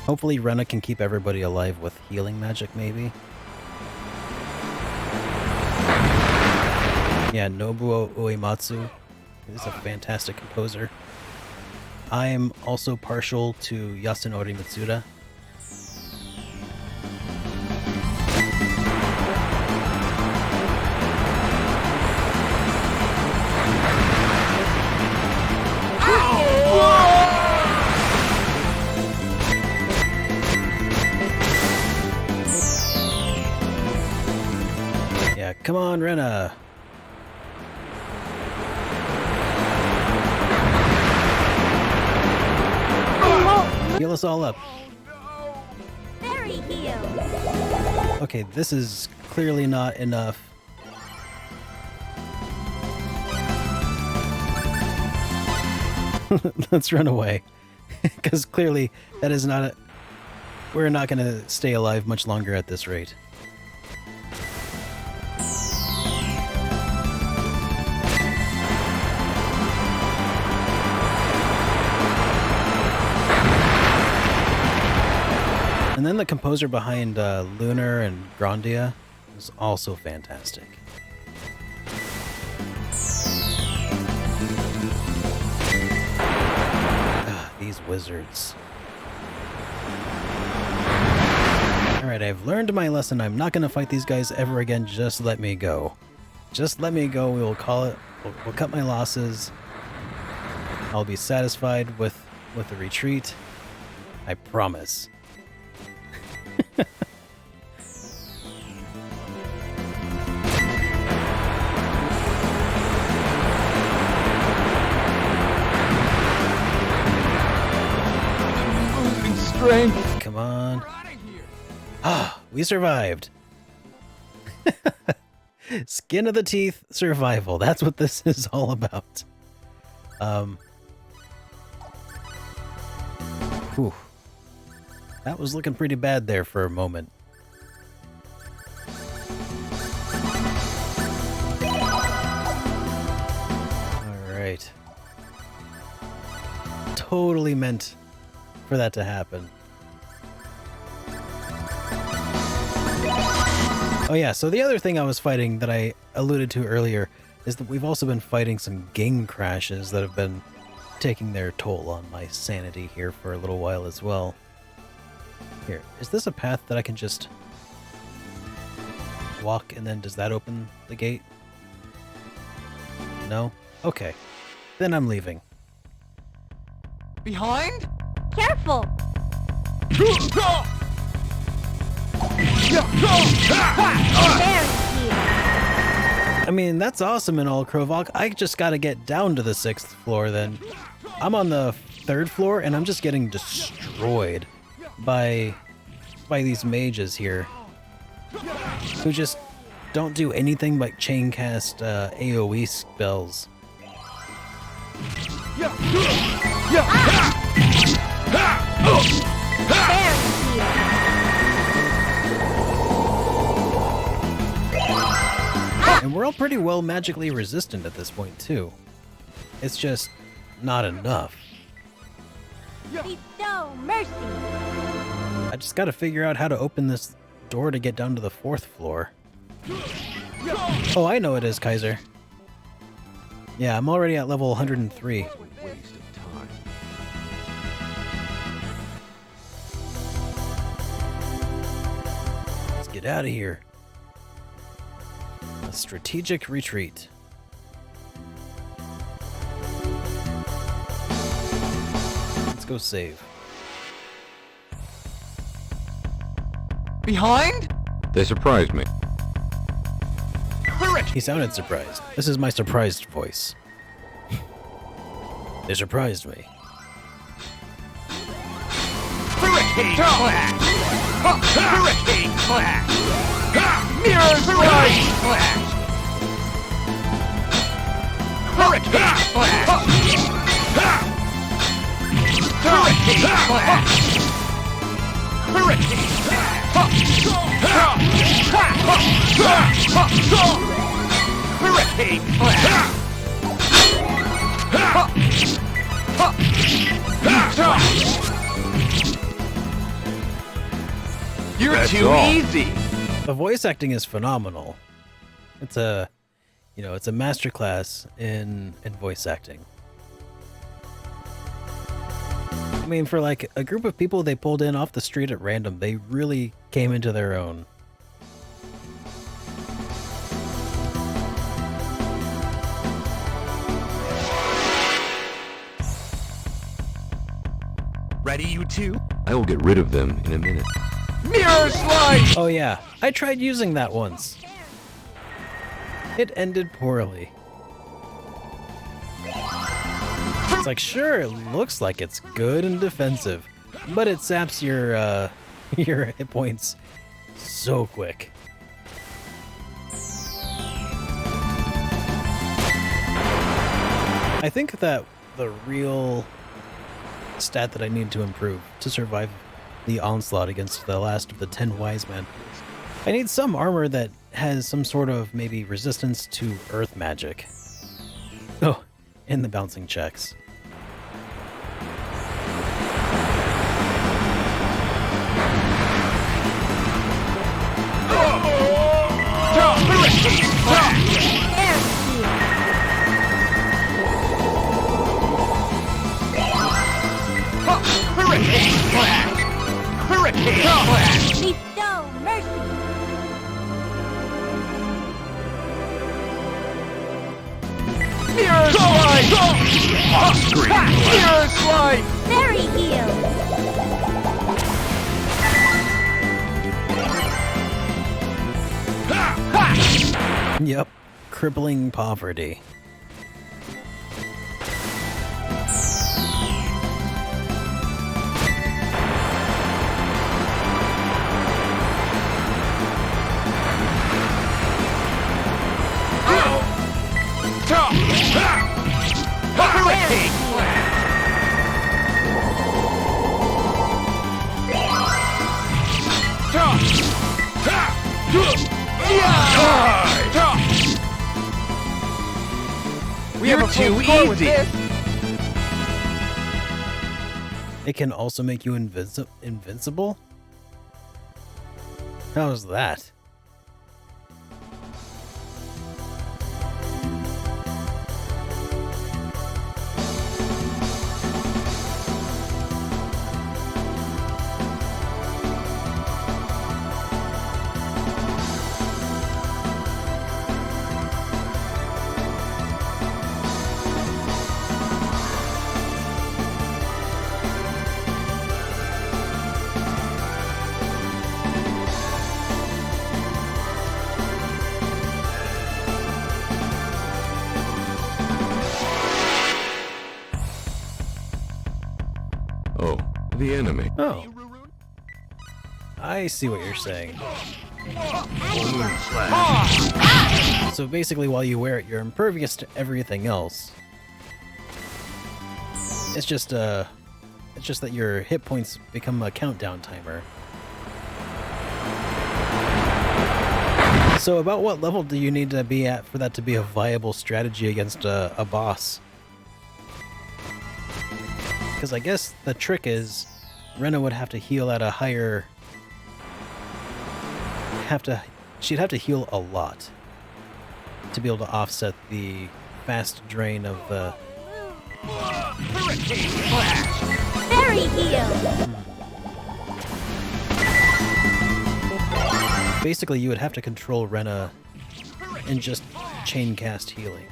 Hopefully Rena can keep everybody alive with healing magic, maybe. Yeah, Nobuo Uematsu is a fantastic composer. I am also partial to Yasunori Mitsuda. Yeah, come on, Rena. Heal us all up. Fairy heal. Okay, this is clearly not enough. Let's run away. Because clearly that is not we're not going to stay alive much longer at this rate. And then the composer behind Lunar and Grandia is also fantastic. These wizards. Alright, I've learned my lesson. I'm not going to fight these guys ever again. Just let me go. Just let me go. We will call it. We'll cut my losses. I'll be satisfied with the retreat. I promise. Losing strength. Come on. Ah, we survived. Skin of the teeth survival. That's what this is all about. Whew. That was looking pretty bad there for a moment. Alright. Totally meant for that to happen. Oh yeah, so the other thing I was fighting that I alluded to earlier is that we've also been fighting some game crashes that have been taking their toll on my sanity here for a little while as well. Here, is this a path that I can just walk and then does that open the gate? No? Okay. Then I'm leaving. Behind? Careful! Very cute. I mean, that's awesome and all, Krovok. I just gotta get down to the 6th floor then. I'm on the 3rd floor and I'm just getting destroyed by these mages here who just don't do anything but chain cast AoE spells. Very cute. And we're all pretty well magically resistant at this point too. It's just not enough. Bestow mercy. I just gotta figure out how to open this door to get down to the 4th floor. Oh, I know it is, Kaiser. Yeah, I'm already at level 103. Waste of time. Let's get out of here. A strategic retreat. Let's go save. Behind? They surprised me. He sounded surprised. This is my surprised voice. They surprised me. Hurricane Clash! Hurricane Clash! Mirror's Right! Clash! Hurricane Clash! Hurricane Clash! Hurricane Hurricane Clash! You're That's too all. easy. The voice acting is phenomenal. It's a, it's a masterclass in voice acting. I mean, for like a group of people they pulled in off the street at random, they really came into their own. Ready, you two? I will get rid of them in a minute. Mirror Slide! Oh yeah, I tried using that once. It ended poorly. It's like, sure, it looks like it's good and defensive, but it saps your your hit points so quick. I think that the real stat that I need to improve to survive the onslaught against the last of the 10 wise men, I need some armor that has some sort of maybe resistance to earth magic. Oh, and the bouncing checks. Hurricane Clash! Very cute. Hurricane Clash! Hurricane Clash! Bestow mercy. Mirror Slide! slide! Mirror slide! Fairy heal. Yep, crippling poverty. We have a full score with this. It can also make you invincible? How's that? Oh, the enemy. Oh. I see what you're saying. So basically, while you wear it, you're impervious to everything else. It's just that your hit points become a countdown timer. So about what level do you need to be at for that to be a viable strategy against a boss? Because I guess the trick is Rena would have to heal at a higher... She'd have to heal a lot to be able to offset the fast drain of the... Fairy heal. Basically, you would have to control Rena and just chain cast healing.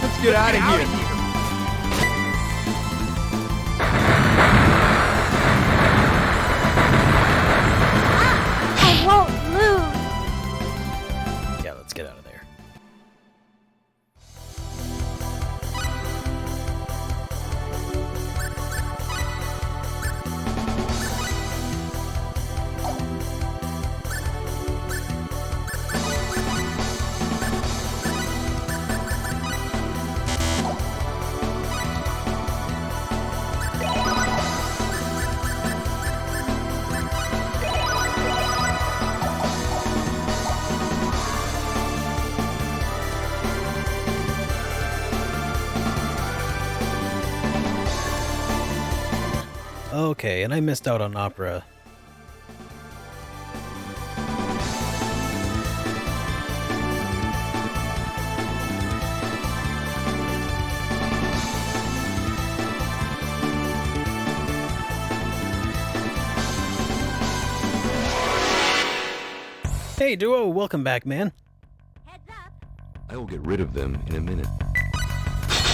Let's get out of here. I won't lose. Yeah, let's get out of there. Okay, and I missed out on opera. Hey, Duo, welcome back, man. Heads up. I will get rid of them in a minute.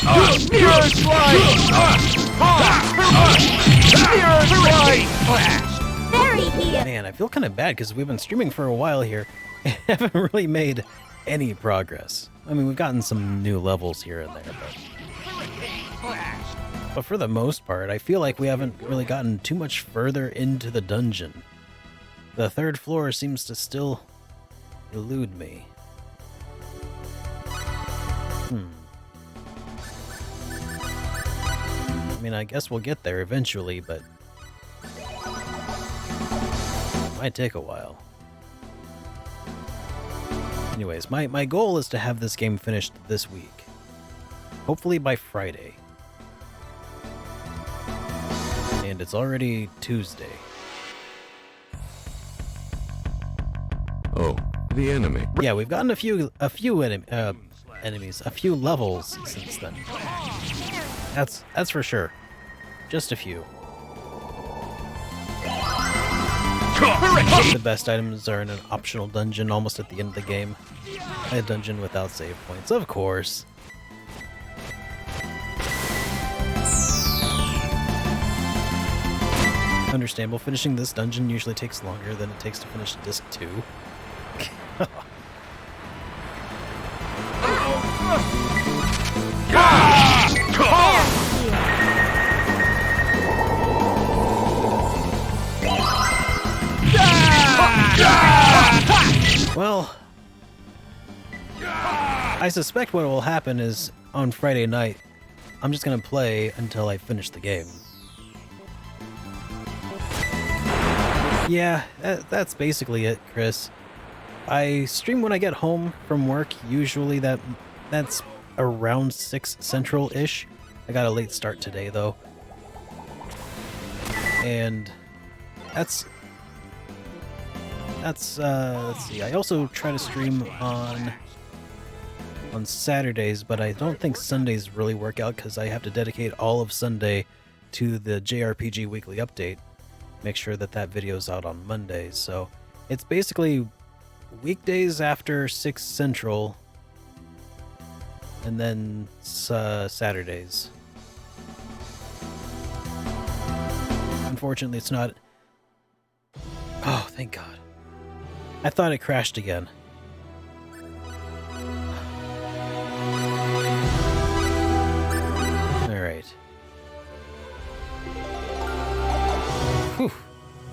Mirror slide! Mirror slide! Fairy heal. Man, I feel kind of bad because we've been streaming for a while here and haven't really made any progress. I mean, we've gotten some new levels here and there, but for the most part, I feel like we haven't really gotten too much further into the dungeon. The third floor seems to still elude me. I mean, I guess we'll get there eventually, but it might take a while. Anyways, my goal is to have this game finished this week. Hopefully by Friday. And it's already Tuesday. Oh, the enemy. Yeah, we've gotten a few enemies, a few levels since then. That's for sure. Just a few. The best items are in an optional dungeon almost at the end of the game. A dungeon without save points, of course. Understandable. Finishing this dungeon usually takes longer than it takes to finish disc 2. Well, I suspect what will happen is on Friday night, I'm just gonna play until I finish the game. Yeah, that's basically it, Chris. I stream when I get home from work. Usually that's around 6 Central-ish. I got a late start today, though. And let's see. I also try to stream on Saturdays, but I don't think Sundays really work out because I have to dedicate all of Sunday to the JRPG Weekly Update. Make sure that video's out on Mondays. So it's basically weekdays after 6 Central, and then Saturdays. Unfortunately, it's not... Oh, thank God. I thought it crashed again. Alright. Whew.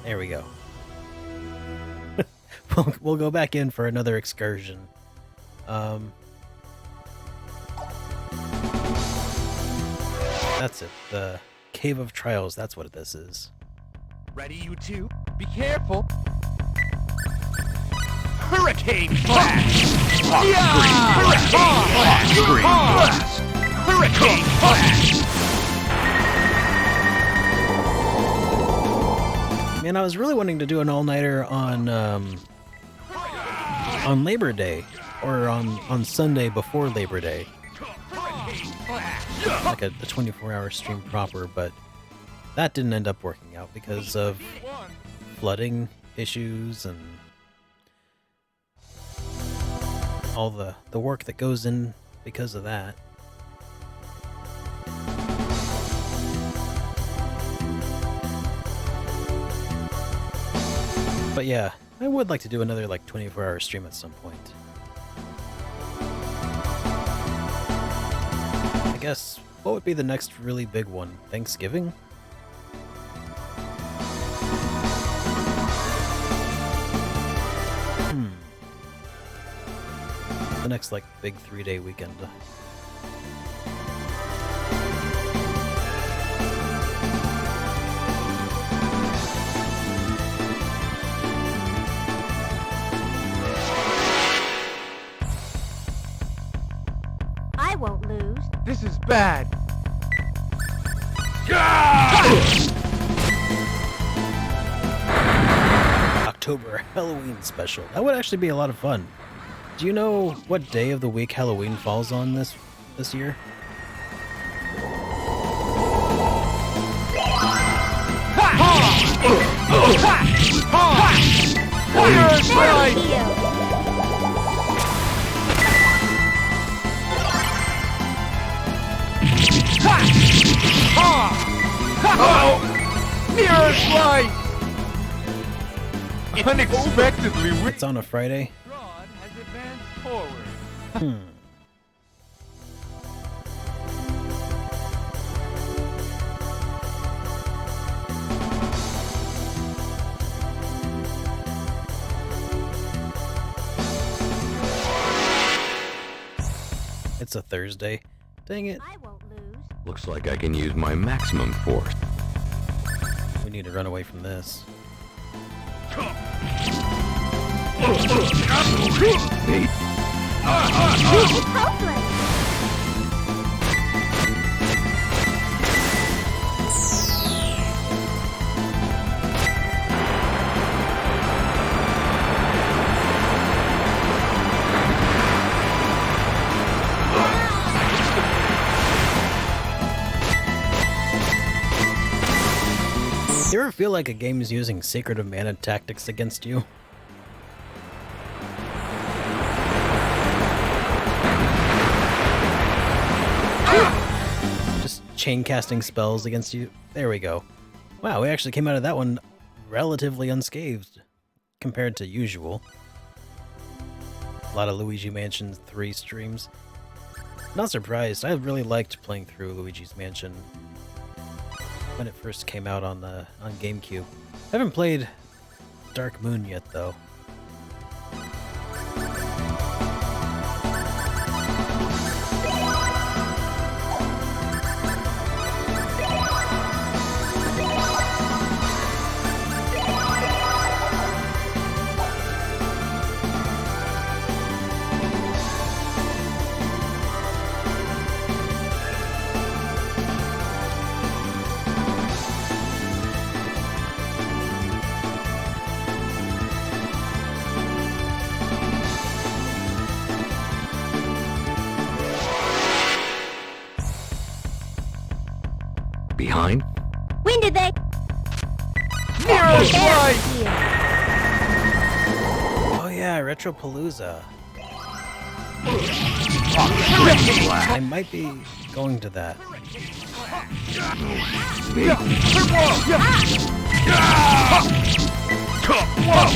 There we go. We'll go back in for another excursion. That's it. The Cave of Trials, that's what this is. Ready, you two? Be careful. Hurricane Blast! Hurricane Blast! Hurricane Blast! Man, I was really wanting to do an all-nighter on Labor Day, or on Sunday before Labor Day. Like a 24-hour stream proper, but that didn't end up working out because of flooding issues and all the work that goes in because of that. But yeah, I would like to do another like 24-hour stream at some point. I guess, what would be the next really big one? Thanksgiving? The next like big 3-day weekend. I won't lose. This is bad. October Halloween special. That would actually be a lot of fun. Do you know what day of the week Halloween falls on this year? Mirror's light! Unexpectedly, It's on a Friday. Rod has advanced forward. It's a Thursday. Dang it. I won't lose. Looks like I can use my maximum force. We need to run away from this. It's hopeless. you ever feel like a game is using Sacred of Mana tactics against you? Just chain casting spells against you. There we go. Wow, we actually came out of that one relatively unscathed compared to usual. A lot of Luigi Mansion 3 streams. Not surprised. I really liked playing through Luigi's Mansion when it first came out on GameCube. I haven't played Dark Moon yet, though. Behind? When did they? Mirror's Light! Oh yeah, Retropalooza. I might be going to that.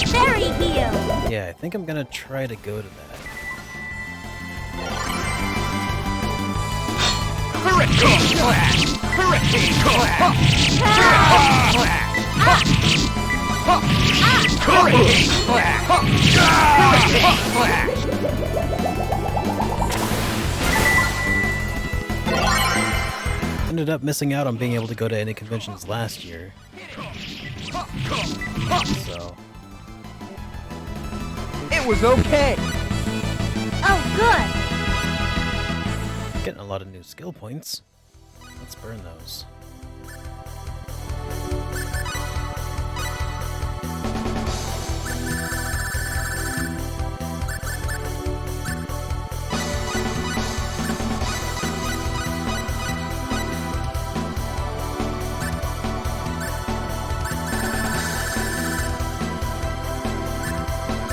Fairy heal. Yeah, I think I'm gonna try to go to that. Hurricane Clash! Hurricane Clash! Hurricane Clash! Hurricane Clash! Ended up missing out on being able to go to any conventions last year. So, It was okay. Oh, good. getting a lot of new skill points. Let's burn those.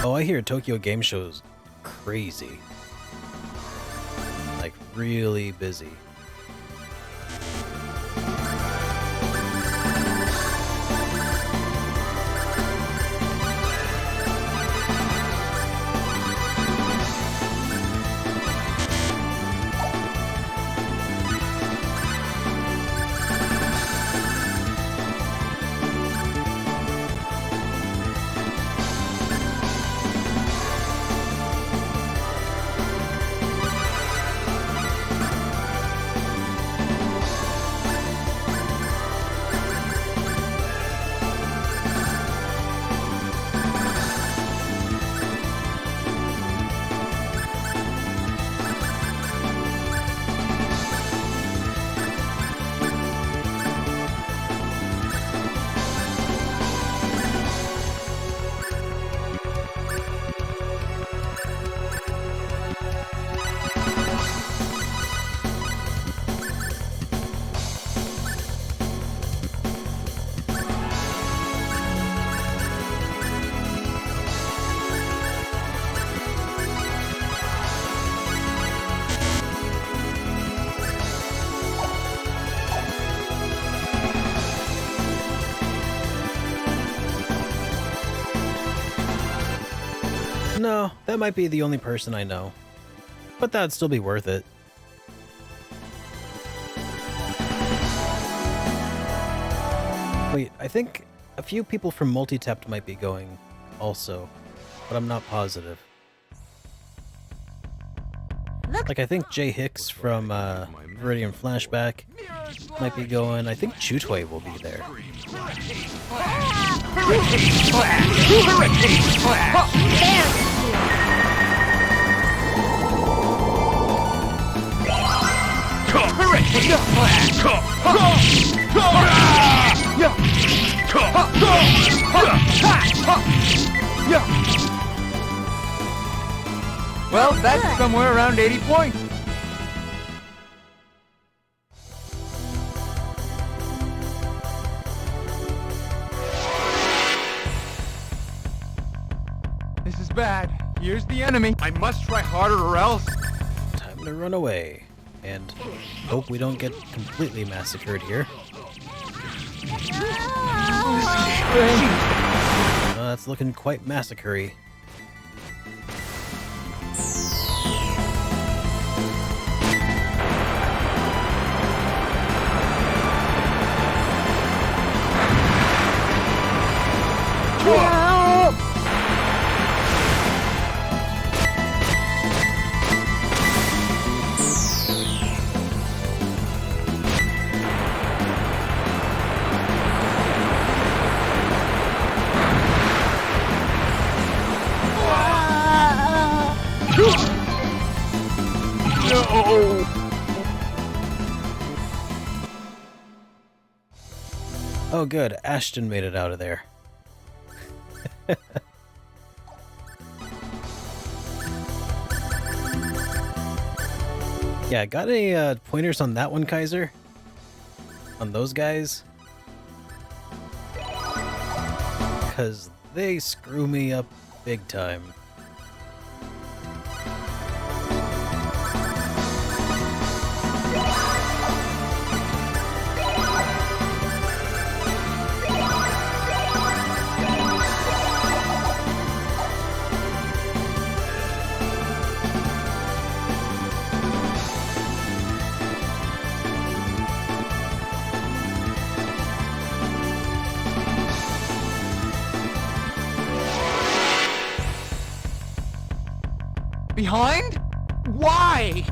Oh, I hear Tokyo Game Show's crazy. Like, really busy. No, that might be the only person I know. But that'd still be worth it. Wait, I think a few people from Multitapped might be going also, but I'm not positive. Like, I think Jay Hicks from Viridian Flashback might be going. I think Chutway will be there. Hurricane Clash! Hurricane Clash! Hurricane Well, that's somewhere around 80 points. enemy. I must try harder or else. Time to run away. And hope we don't get completely massacred here. That's looking quite massacre-y. No! Oh good, Ashton made it out of there. Yeah, got any pointers on that one, Kaiser? On those guys? Because they screw me up big time. Behind? Why?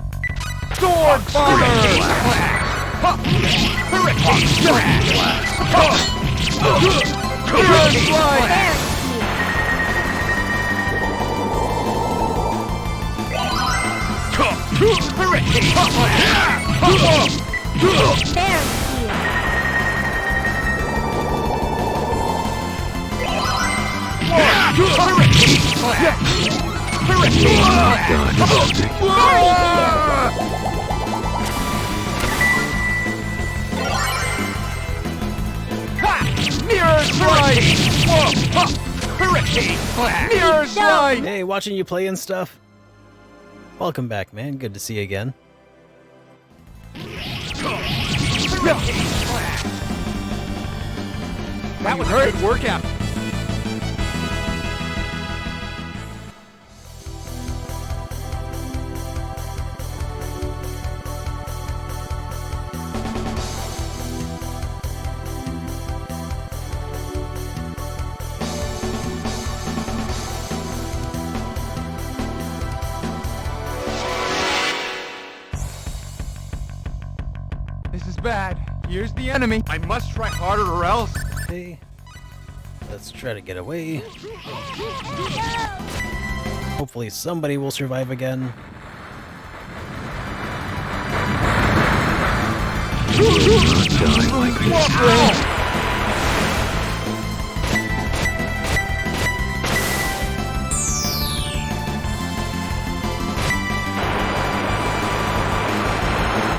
Sword bomber! Hurricane blast! Mirror slide! Hurricane blast! Hurricane blast! Hurricane Mirror slide! Hurricane blast! Mirror slide! Hey, watching you play and stuff. Welcome back, man. Good to see you again. That was a good workout. This is bad. Here's the enemy. I must try harder or else. Okay. Let's try to get away. Hopefully somebody will survive again.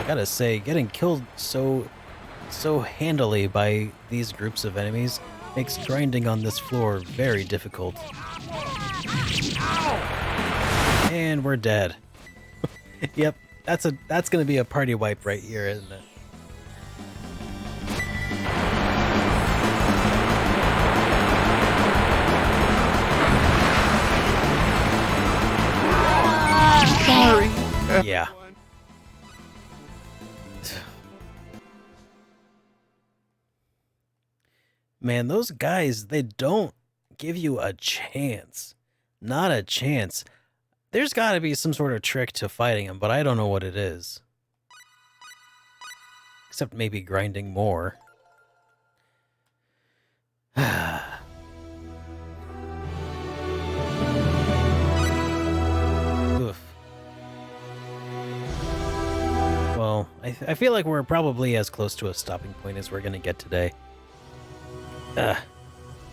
Gotta say, getting killed so handily by these groups of enemies makes grinding on this floor very difficult. And we're dead. Yep, that's gonna be a party wipe right here, isn't it? Sorry. Yeah. Man, those guys, they don't give you a chance. Not a chance. There's got to be some sort of trick to fighting them, but I don't know what it is. Except maybe grinding more. Oof. Well, I feel like we're probably as close to a stopping point as we're going to get today.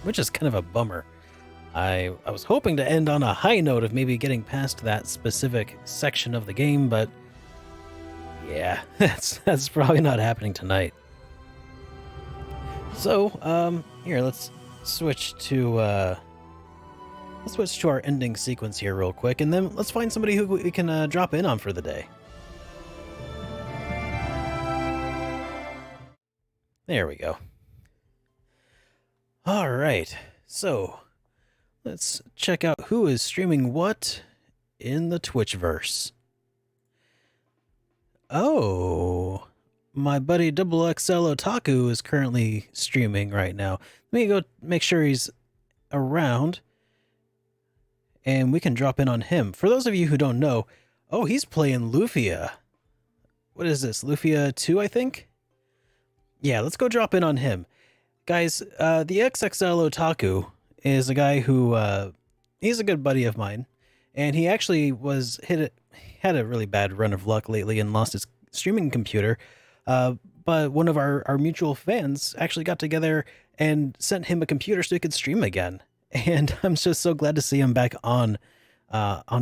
Which is kind of a bummer. I was hoping to end on a high note of maybe getting past that specific section of the game, but yeah, that's probably not happening tonight. So, here, let's switch to let's switch to our ending sequence here real quick, and then let's find somebody who we can drop in on for the day. There we go. All right, so let's check out who is streaming what in the Twitchverse. Oh, my buddy XXL Otaku is currently streaming right now. Let me go make sure he's around, and we can drop in on him. For those of you who don't know, oh, he's playing Lufia. What is this, Lufia 2, I think? Yeah, let's go drop in on him. Guys, the XXL Otaku is a guy who, he's a good buddy of mine, and he actually had a really bad run of luck lately and lost his streaming computer, but one of our mutual fans actually got together and sent him a computer so he could stream again, and I'm just so glad to see him back on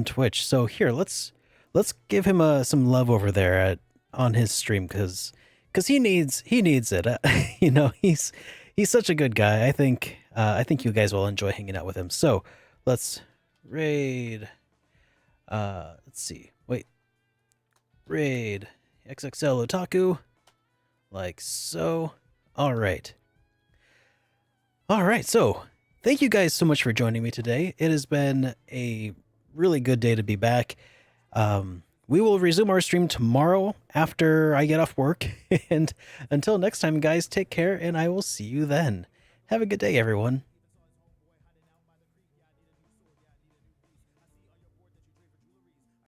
Twitch. So here, let's give him some love over there on his stream, because he needs it. You know, he's such a good guy. I think you guys will enjoy hanging out with him. So let's raid. Let's see. Wait. Raid XXL Otaku. Like so. All right. So thank you guys so much for joining me today. It has been a really good day to be back. We will resume our stream tomorrow after I get off work. And until next time, guys, take care, and I will see you then. Have a good day, everyone.